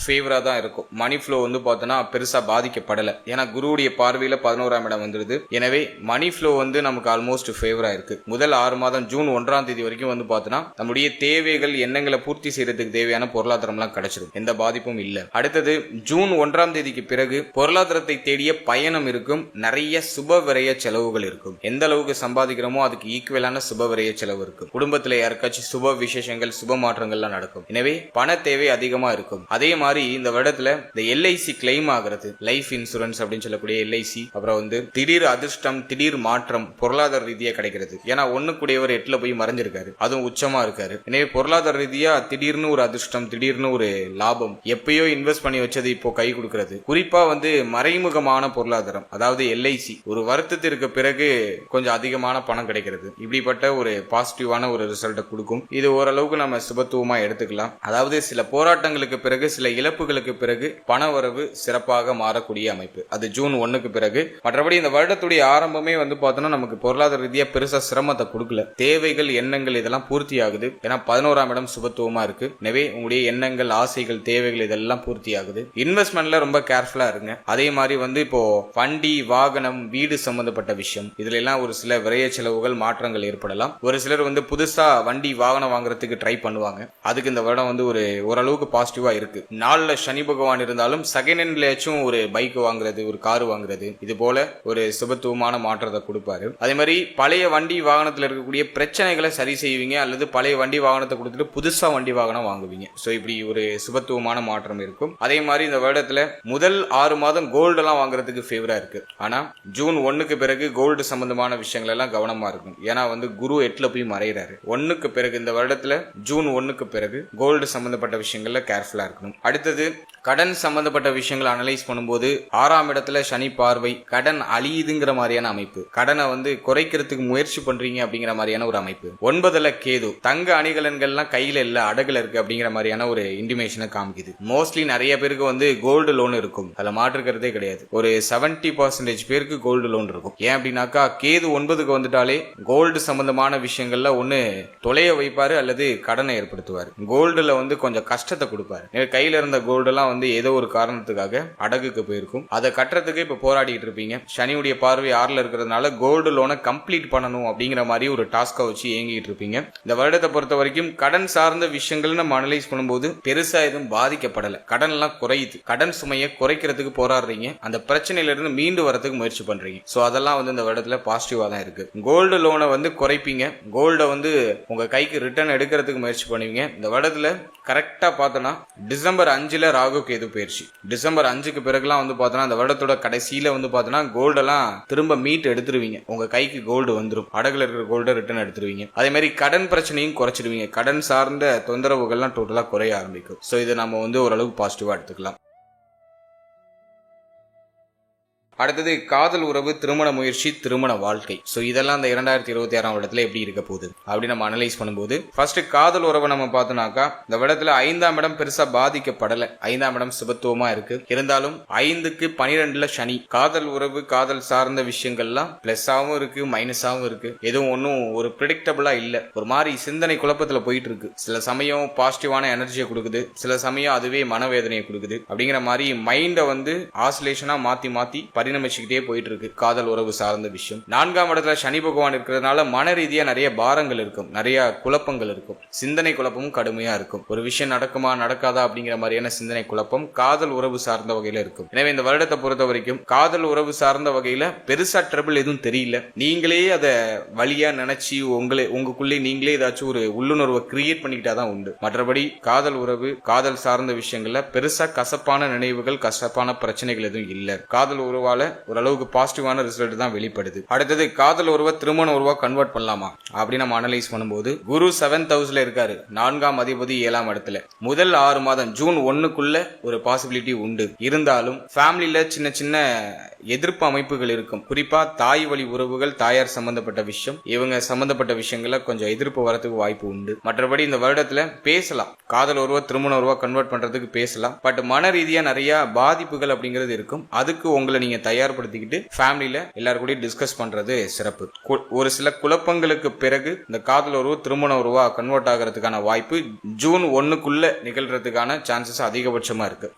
ஃபேவரா தான் இருக்கும். மணி ஃப்ளோ வந்து பார்த்தோன்னா பெருசா பாதிக்கப்படல. ஏன்னா குருவுடைய பார்வையில 11ஆம் இடம் வந்துருது. எனவே மணி ஃப்ளோ வந்து நமக்கு ஆல்மோஸ்ட் ஃபேவரா இருக்கு. முதல் 6 மாதம் ஜூன் 1ஆம் தேதி வரைக்கும் வந்து பார்த்தோன்னா நம்முடைய தேவைகள் எண்ணங்களை பூர்த்தி செய்யறதுக்கு தேவையான பொருளாதாரம்லாம் கிடைச்சிடும். எந்த பாதிப்பும் இல்ல. அடுத்தது ஜூன் 1ஆம் தேதிக்கு பிறகு பொருளாதாரத்தை தேடிய பயணம் இருக்கும். நிறைய சுப விரய செலவுகள் இருக்கும். எந்த அளவுக்கு சம்பாதிக்கிறோமோ அதுக்கு ஈக்குவலான சுப விரய செலவு இருக்கும். குடும்பத்துல யாருக்காச்சும் சுப விசேஷங்கள் சுப மாற்றங்கள்லாம் நடக்கும். எனவே பண தேவை அதிகமா இருக்கும். அதே மாதிரி இந்த வருடத்துல இந்த எல்ஐசி கிளைம் ஆகிறது, லைஃப் இன்சூரன்ஸ் அப்படின்னு சொல்லக்கூடிய எல்ஐசி, அப்புறம் வந்து திடீர் அதிர்ஷ்டம் திடீர் மாற்றம் பொருளாதார ரீதியா கிடைக்கிறது. ஏன்னா ஒண்ணுக்குடையவர் 8ல போய் மறைஞ்சிருக்காரு, அதுவும் உச்சமா இருக்காரு. எனவே பொருளாதார ரீதியா திடீர்னு ஒரு அதிர்ஷ்டம் திடீர்னு ஒரு லாபம், எப்பயோ இன்வெஸ்ட் பண்ணி வச்சது இப்போ கை கொடுக்கிறது. குறிப்பா வந்து மறைமுகமான பொருளாதாரம், அதாவது எல்ஐசி ஒரு வருத்தத்திற்கு பிறகு கொஞ்சம் அதிகமான பணம் கிடைக்கிறது. இப்படிப்பட்ட ஒரு பாசிட்டிவான ஒரு ரிசல்ட்டை கொடுக்கும். இது ஓரளவுக்கு நம்ம சுபத்துவமா எடுத்துக்கலாம். அதாவது சில போராட்டங்களுக்கு பிறகு சில இழப்புகளுக்கு பிறகு பண வரவு சிறப்பாக மாறக்கூடிய அமைப்பு. அது ஜூன் 1க்கு பிறகு. மற்றபடி இந்த வருடத்துடைய ஆரம்பமே வந்து பார்த்தோம்னா நமக்கு பொருளாதார ரீதியா பெருசா சிரமத்தை கொடுக்கல. தேவைகள் எண்ணங்கள் இதெல்லாம் பூர்த்தி ஆகுது. ஏன்னா 11ஆம் இடம் சுபத்துவமா இருக்கு. எனவே உங்களுடைய எண்ணங்கள் ஆசைகள் தேவைகள் இதெல்லாம் பூர்த்தி ஆகுது. இன்வெஸ்ட்மெண்ட்ல ரொம்ப கேர்ஃபுல்லா இருங்க. அதே மாதிரி வந்து இப்போ வண்டி வாகனம் வீடு சம்பந்தப்பட்ட விஷயம் இதுல எல்லாம் ஒரு சில விரைய செலவுகள் மாற்றங்கள் ஏற்படலாம். ஒரு சிலர் வந்து புதுசா வண்டி வாகனம் வாங்குறதுக்கு ட்ரை பண்ணுவாங்க. அதுக்கு இந்த வருடம் வந்து ஒரு ஓரளவுக்கு பாசிட்டிவா இருக்கு. நாள்ல சனி பகவான் இருந்தாலும் செகண்ட் ஹேண்ட்லயாச்சும் ஒரு பைக் வாங்குறது ஒரு கார் வாங்குறது இது போல ஒரு சுபத்துவமான மாற்றத்தை கொடுப்பாரு. அதே மாதிரி பழைய வண்டி வாகனத்துல இருக்கக்கூடிய பிரச்சனைகளை சரி செய்வீங்க, அல்லது பழைய வண்டி வாகனத்தை கொடுத்துட்டு புதுசா வண்டி வாகனம் வாங்குவீங்க. சோ இப்படி ஒரு சுபத்துவமான மாற்றம் இருக்கும். அதே மாதிரி இந்த வருடத்துல முதல் 6 மாதம் கோல்டு எல்லாம் வாங்குறதுக்கு ஃபேவரா இருக்கு. ஆனா ஜூன் 1க்கு பிறகு கோல்டு சம்பந்தமான விஷயங்கள் எல்லாம் கவனமா இருக்கும். ஏன்னா வந்து குரு 8ல போய் மறைகிறாரு. 1க்கு பிறகு இந்த வருடத்துல ஜூன் 1க்கு பிறகு கோல்டு சம்பந்தப்பட்ட விஷயங்கள்ல கேர்ஃபுல்லா இருக்கணும். அடுத்தது கடன் சம்பந்தப்பட்ட விஷயங்களை அனலைஸ் பண்ணும்போது 6ஆம் இடத்துல சனி பார்வை, கடன் அழியுதுங்கிற மாதிரியான அமைப்பு, கடனை வந்து குறைக்கிறதுக்கு முயற்சி பண்றீங்க அப்படிங்கிற மாதிரியான ஒரு அமைப்பு. 9ல கேது, தங்க அணிகலன்கள்லாம் கையில இல்ல அடகுல இருக்கு அப்படிங்கிற மாதிரியான ஒரு இன்டிமேஷனை காமிக்குது. மோஸ்ட்லி நிறைய பேருக்கு வந்து கோல்டு லோன் இருக்கும், அதுல மாற்றுக்கிறதே கிடையாது. ஒரு 70% பேருக்கு கோல்டு லோன் இருக்கும். ஏன் அப்படின்னாக்கா கேது 9க்கு வந்துட்டாலே கோல்டு சம்பந்தமான விஷயங்கள்ல ஒண்ணு தொலைய வைப்பாரு அல்லது கடனை ஏற்படுத்துவாரு. கோல்டுல வந்து கொஞ்சம் கஷ்டத்தை கொடுப்பாரு. கையில இருந்த கோல்டு எல்லாம் வந்து ஏதோ ஒரு காரணத்துக்காக அடகுக்கு போயிருக்கும். அதை கட்டுறதுக்கு இப்ப போராடிட்டு இருப்பீங்க. சனியுடைய பார்வை 6ல இருக்கிறதுனால கோல்டு லோனை கம்ப்ளீட் பண்ணணும் அப்படிங்கிற மாதிரி ஒரு டாஸ்கை வச்சு ஏங்கிட்டு இருப்பீங்க. இந்த வருடத்தை பொறுத்த வரைக்கும் கடன் சார்ந்த விஷயங்கள் நம்ம அனலைஸ் பண்ணும்போது பெருசா எதுவும் பாதிக்கப்படல. கடன் எல்லாம் குறையுது. கடன் சுமையை குறைக்கிறதுக்கு போராடுறீங்க. அந்த பிரச்சனையில இருந்து மீண்டு வரதுக்கு முயற்சி பண்றீங்க. சோ அதெல்லாம் வந்து இந்த வருடத்துல பாசிட்டிவா தான் இருக்கு. கோல்டு லோனை வந்து குறைப்பீங்க. கோல்டை வந்து உங்க கைக்கு ரிட்டர்ன் எடுக்கிறதுக்கு முயற்சி பண்ணுவீங்க. இந்த வருடத்துல கரெக்டா பார்த்தோன்னா டிசம்பர் 5ல ராகு கேது பயிற்சி. டிசம்பர் 5க்கு பிறகுலாம் வந்து பார்த்தோன்னா அந்த வருடத்தோட கடைசியில வந்து பார்த்தோன்னா கோல்டெல்லாம் திரும்ப மீட் எடுத்துருவீங்க. உங்க கைக்கு கோல்டு வந்துடும். அடகுல இருக்கிற கோல்டை ரிட்டர்ன் எடுத்துருவீங்க. அதே மாதிரி கடன் பிரச்சனையும் குறைச்சிடுவீங்க. கடன் சார்ந்த தொந்தரவுகள்லாம் டோட்டலா குறைய ஆரம்பிக்கும். சோ இதை நம்ம வந்து ஓரளவுக்கு பாசிட்டிவா எடுத்துக்கலாம். அடுத்தது காதல் உறவு, திருமண முயற்சி, திருமண வாழ்க்கை. சோ இதெல்லாம் இந்த 2026ஆம் வருடத்துல எப்படி இருக்க போகுது அப்படி நம்ம அனலைஸ் பண்ணும்போது ஃபர்ஸ்ட் காதல் உறவை நம்ம பார்த்தோம்னாக்கா இந்த வருடத்துல 5ஆம் இடம் பெருசா பாதிக்கப்படல. 5ஆம் இடம் சுபத்துவமா இருக்கு. இருந்தாலும் 5க்கு 12ல சனி. காதல் உறவு காதல் சார்ந்த விஷயங்கள்லாம் பிளஸ்ஸாவும் இருக்கு மைனஸாவும் இருக்கு. எதுவும் ஒன்னும் ஒரு பிரெடிக்டபிளா இல்ல. ஒரு மாதிரி சிந்தனை குழப்பத்துல போயிட்டு இருக்கு. சில சமயம் பாசிட்டிவான எனர்ஜியை கொடுக்குது, சில சமயம் அதுவே மனவேதனையை கொடுக்குது. அப்படிங்கிற மாதிரி மைண்டை வந்து ஆசிலேஷனா மாத்தி மாத்தி பரிணமிச்சுக்கிட்டே போயிட்டு இருக்கு காதல் உறவு சார்ந்த விஷயம். 4ஆம் இடத்துல சனி பகவான் இருக்கிறதுனால மன ரீதியா நிறைய பாரங்கள் இருக்கும், நிறைய குழப்பங்கள் இருக்கும். சிந்தனை குழப்பமும் கடுமையா இருக்கும். ஒரு விஷயம் நடக்குமா நடக்காதா அப்படிங்கிற மாதிரியான சிந்தனை குழப்பம் காதல் உறவு சார்ந்த வகையில இருக்கும். எனவே இந்த வருடத்தை பொறுத்த வரைக்கும் காதல் உறவு சார்ந்த வகையில பெருசா ட்ரபிள் எதுவும் தெரியல. நீங்களே அதை வழியா நினைச்சு உங்களுக்குள்ளே நீங்களே ஏதாச்சும் ஒரு உள்ளுணர்வை கிரியேட் பண்ணிக்கிட்டாதான் உண்டு. மற்றபடி காதல் உறவு காதல் சார்ந்த விஷயங்கள்ல பெருசா கசப்பான நினைவுகள் கசப்பான பிரச்சனைகள் எதுவும் இல்ல. காதல் உறவால ஓரளவுக்கு பாசிட்டிவான ரிசல்ட் தான் வெளிப்படுது. அடுத்தது காதல் உறவை திருமண உறவா கன்வெர்ட் பண்ணலாமா அப்படின்னு நம்ம அனலைஸ் பண்ணும்போது குரு 7th ஹவுஸ்ல இருக்காரு. 4ஆம் அதிபதி 7ஆம் இடத்துல. முதல் 6 மாதம் ஜூன் 1க்குள்ள ஒரு பாசிபிலிட்டி உண்டு. இருந்தாலும் ஃபேமிலியில சின்ன சின்ன எதிர்ப்பு அமைப்புகள் இருக்கும். குறிப்பா தாய் வழி உறவுகள், தாயார் சம்பந்தப்பட்ட விஷயம், இவங்க சம்பந்தப்பட்ட விஷயங்கள கொஞ்சம் எதிர்ப்பு வரதுக்கு வாய்ப்பு உண்டு. மற்றபடி இந்த வருடத்துல பேசலாம். காதல் உறவை திருமண உறவா கன்வெர்ட் பண்றதுக்கு பேசலாம். பட் மன ரீதியா நிறைய பாதிப்புகள் அப்படிங்கிறது இருக்கும். அதுக்கு உங்களை நீங்க தயார்படுத்திக்கிட்டு ஃபேமிலியில எல்லாரும் கூட டிஸ்கஸ் பண்றது சிறப்பு. ஒரு சில குழப்பங்களுக்கு பிறகு இந்த காதல் உறவு திருமண உறவா கன்வெர்ட் ஆகிறதுக்கான வாய்ப்பு ஜூன் 1க்குள்ள நிகழ்றதுக்கான சான்சஸ் அதிகபட்சமா இருக்கு.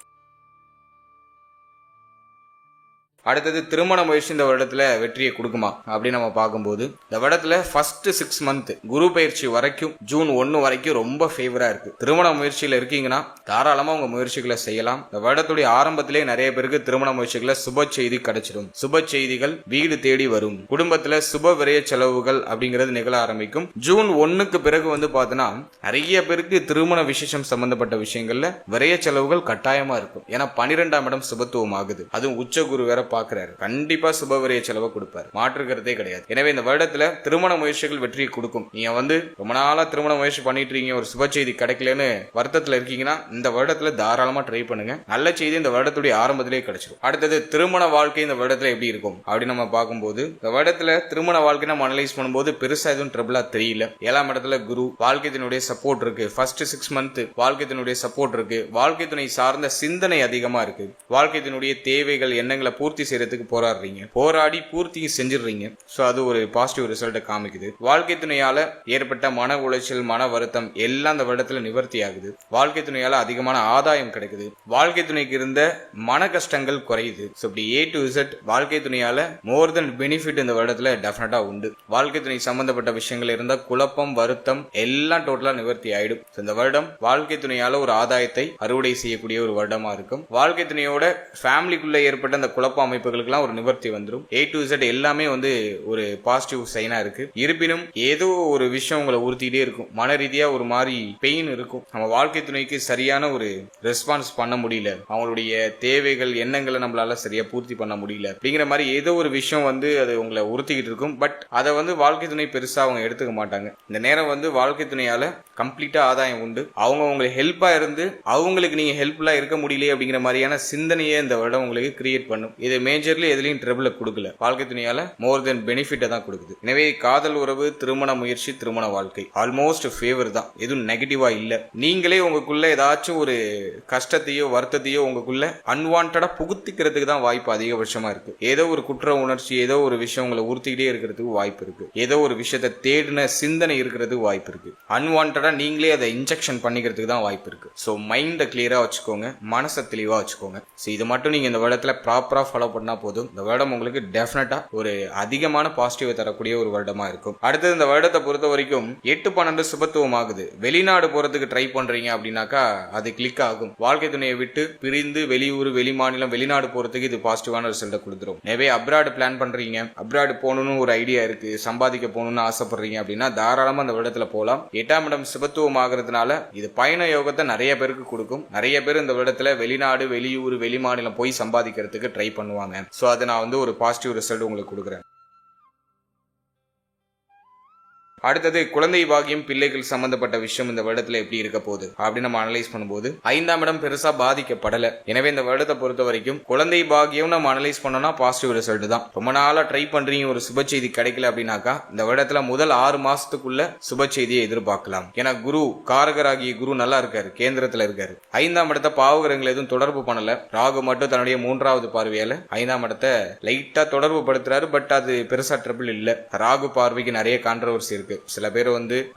அடுத்தது திருமண முயற்சி இந்த வருடத்துல வெற்றியை கொடுக்குமா அப்படின்னு நம்ம பார்க்கும்போது இந்த வருடத்துல ஃபர்ஸ்ட் 6 மந்த் குரு பயிற்சி வரைக்கும் ஜூன் 1 வரைக்கும் ரொம்ப ஃபேவரா இருக்கு. திருமண முயற்சியில இருக்கீங்கன்னா தாராளமா உங்க முயற்சிகளை செய்யலாம். இந்த வருடத்துடைய ஆரம்பத்திலே நிறைய பேருக்கு திருமண முயற்சிகளை சுப செய்தி கிடைச்சிடும். சுப செய்திகள் வீடு தேடி வரும். குடும்பத்துல சுப விரய செலவுகள் அப்படிங்கிறது நிகழ ஆரம்பிக்கும். ஜூன் 1க்கு பிறகு பாத்தீங்கன்னா நிறைய பேருக்கு திருமண விசேஷம் சம்பந்தப்பட்ட விஷயங்கள்ல விரய செலவுகள் கட்டாயமா இருக்கும். ஏன்னா 12ஆம் இடம் சுபத்துவம் ஆகுது. அதுவும் உச்ச குரு வேற பாக்குறாரு. கண்டிப்பா சுபவிரய செலவை கொடுப்பாரு, மாற்றுக்கிறதே கிடையாது. எனவே இந்த வருடத்துல திருமண முயற்சிகள் வெற்றியை கொடுக்கும். நீங்க ரொம்ப நாளா திருமண முயற்சி பண்ணிட்டு இருக்கீங்க, ஒரு சுப செய்தி கிடைக்கலன்னு வருத்தத்துல இருக்கீங்கன்னா இந்த வருடத்துல தாராளமா ட்ரை பண்ணுங்க. நல்ல செய்தி இந்த வருடத்துடைய ஆரம்பத்திலே கிடைச்சிடும். அடுத்தது திருமண வாழ்க்கை இந்த வருடத்துல எப்படி இருக்கும் அப்படின்னு நம்ம பார்க்கும்போது இந்த வருடத்துல திருமண வாழ்க்கை நம்ம அனலைஸ் பண்ணும்போது பெருசா எதுவும் ட்ரபிளா தெரியல. 7ஆம் இடத்துல குரு, வாழ்க்கையினுடைய சப்போர்ட் இருக்கு. ஃபர்ஸ்ட் 6 மந்த் வாழ்க்கையினுடைய சப்போர்ட் இருக்கு. வாழ்க்கை துணை சார்ந்த சிந்தனை அதிகமா இருக்கு. வாழ்க்கையினுடைய தேவைகள் எண்ணங்களை பூர்த்தி செய்யறதுக்கு போராடி பூர்த்தி செஞ்சிடுறீங்க. சோ அது ஒரு பாசிட்டிவ் ரிசல்ட் காமிக்குது. வாழ்க்கை துணையால ஏற்பட்ட மன உளைச்சல், மன வருத்தம் எல்லாம் அந்த வருடத்துல நிவர்த்தி ஆகுது. வாழ்க்கை துணையால அதிகமான ஆதாயம் கிடைக்குது. வாழ்க்கை துணைக்கு இருந்த மன கஷ்டங்கள் குறையுது. இப்படி A to Z வாழ்க்கை துணையால மோர் தென் பெனிஃபிட் இந்த வருடத்துல டெஃபினட்டா உண்டு. வாழ்க்கை துணை சம்பந்தப்பட்ட விஷயங்கள் இருந்தா குழப்பம், வருத்தம் எல்லாம் டோட்டலா நிவர்த்தி ஆயிடும். இந்த வருடம் வாழ்க்கை துணையால ஒரு ஆதாயத்தை அறுவடை செய்யக்கூடிய ஒரு வருடமா இருக்கும். வாழ்க்கை துணையோட ஃபேமிலிக்குள்ள ஏற்பட்ட அந்த குழப்ப அமைப்புகளுக்கு ஒரு நிவர்த்தி வந்துடும். A to Z எல்லாமே ஒரு பாசிட்டிவ் சைனா இருக்கு. இருப்பினும் ஏதோ ஒரு விஷயம் உங்களை உறுத்திட்டே இருக்கும். மன ரீதியா ஒரு மாதிரி பெயின் இருக்கும். நம்ம வாழ்க்கை துணைக்கு சரியான ஒரு ரெஸ்பான்ஸ் பண்ண முடியல, அவங்களுடைய தேவைகள் எண்ணங்களை நம்மளால சரியா பூர்த்தி பண்ண முடியல அப்படிங்கிற மாதிரி ஏதோ ஒரு விஷயம் அது உங்களை உறுத்திக்கிட்டு இருக்கும். பட் அதை வாழ்க்கை துணை பெருசா அவங்க எடுத்துக்க மாட்டாங்க. இந்த நேரம் வாழ்க்கை துணையால கம்ப்ளீட்டா ஆதாயம் உண்டு. அவங்க உங்களுக்கு ஹெல்ப்பா இருந்து அவங்களுக்கு நீங்க ஹெல்ப்ஃபுல்லா இருக்க முடியல அப்படிங்கிற மாதிரியான சிந்தனையை இந்த வருடம் உங்களுக்கு கிரியேட் பண்ணும். இது மேஜர்லி எதுலயும் ட்ரபிள் கொடுக்கல. வாழ்க்கை துணையால மோர் தென் பெனிஃபிட் தான் கொடுக்குது. எனவே காதல் உறவு, திருமண முயற்சி, திருமண வாழ்க்கை ஆல்மோஸ்ட் ஃபேவர் தான். எதுவும் நெகட்டிவா இல்ல. நீங்களே உங்களுக்குள்ள ஏதாச்சும் ஒரு கஷ்டத்தையோ வருத்தத்தையோ உங்களுக்குள்ள அன்வான்டா புகுத்திக்கிறதுக்கு தான் வாய்ப்பு அதிகபட்சமா இருக்கு. ஏதோ ஒரு குற்ற உணர்ச்சி, ஏதோ ஒரு விஷயம் உங்களை உறுத்திக்கிட்டே இருக்கிறதுக்கு வாய்ப்பு இருக்கு. ஏதோ ஒரு விஷயத்தை தேடின சிந்தனை இருக்கிறதுக்கு வாய்ப்பு இருக்கு. அன்வான்டா நீங்களே அதை இன்ஜெக்ஷன் பண்ணிக்கிறதுக்கு தான் வாய்ப்பு இருக்கு. சோ மைண்ட கிளியரா வச்சுக்கோங்க, மனசை தெளிவா வச்சுக்கோங்க. இது மட்டும் நீங்க இந்த வருடத்துல ப்ராப்பரா ஃபாலோ பண்ணா போதும். இந்த வருடம் உங்களுக்கு டெஃபினட்டா ஒரு அதிகமான பாசிட்டிவ் தரக்கூடிய ஒரு வருடமா இருக்கும். அடுத்தது இந்த வருடத்தை பொறுத்த வரைக்கும் 8-12 சுபத்துவம் ஆகுது. வெளிநாடு போறதுக்கு ட்ரை பண்றீங்க அப்படின்னாக்கா அது கிளிக் ஆகும். வாழ்க்கை துணையை விட்டு பிரிந்து வெளியூர், வெளி மாநிலம், வெளிநாடு போறதுக்கு இது பாசிட்டிவான ரிசல்ட் கொடுத்துரும். எனவே அப்ராட் பிளான் பண்றீங்க, அப்ராட் போகணும்னு ஒரு ஐடியா இருக்கு, சம்பாதிக்க போகணும்னு ஆசைப்படுறீங்க அப்படின்னா தாராளமா அந்த வருடத்துல போகலாம். 8ஆம் இடம் சுபத்துவம் ஆகிறதுனால இது பயண யோகத்தை நிறைய பேருக்கு கொடுக்கும். நிறைய பேர் இந்த வருடத்துல வெளிநாடு, வெளியூர், வெளி மாநிலம் போய் சம்பாதிக்கிறதுக்கு ட்ரை பண்ணுவாங்க. சோ அதை நான் ஒரு பாசிட்டிவ் ரிசல்ட் உங்களுக்கு கொடுக்குறேன். அடுத்தது குழந்தை பாக்கியம், பிள்ளைகள் சம்பந்தப்பட்ட விஷயம் இந்த வருடத்துல எப்படி இருக்க போகுது அப்படின்னு நம்ம அனலைஸ் பண்ணும்போது 5ஆம் இடம் பெருசா பாதிக்கப்படல. எனவே இந்த வருடத்தை பொறுத்த வரைக்கும் குழந்தை பாக்கியம் நம்ம அனலைஸ் பண்ணோம்னா பாசிட்டிவ் ரிசல்ட் தான். ரொம்ப நாளா ட்ரை பண்றீங்க, ஒரு சுப செய்தி கிடைக்கல அப்படின்னாக்கா இந்த வருடத்துல முதல் 6 மாசத்துக்குள்ள சுப செய்தியை எதிர்பார்க்கலாம். ஏன்னா குரு, காரகராகிய குரு நல்லா இருக்காரு, கேந்திரத்துல இருக்காரு. 5ஆம் இடத்தை பாவகிரகங்கள் எதுவும் தொடர்பு பண்ணல. ராகு மட்டும் தன்னுடைய 3வது பார்வையால 5ஆம் இடத்தை லைட்டா தொடர்பு படுத்துறாரு. பட் அது பெருசா ட்ரபிள் இல்ல. ராகு பார்வைக்கு நிறைய கான்ட்ரவர்சி இருக்கு. சில பேர்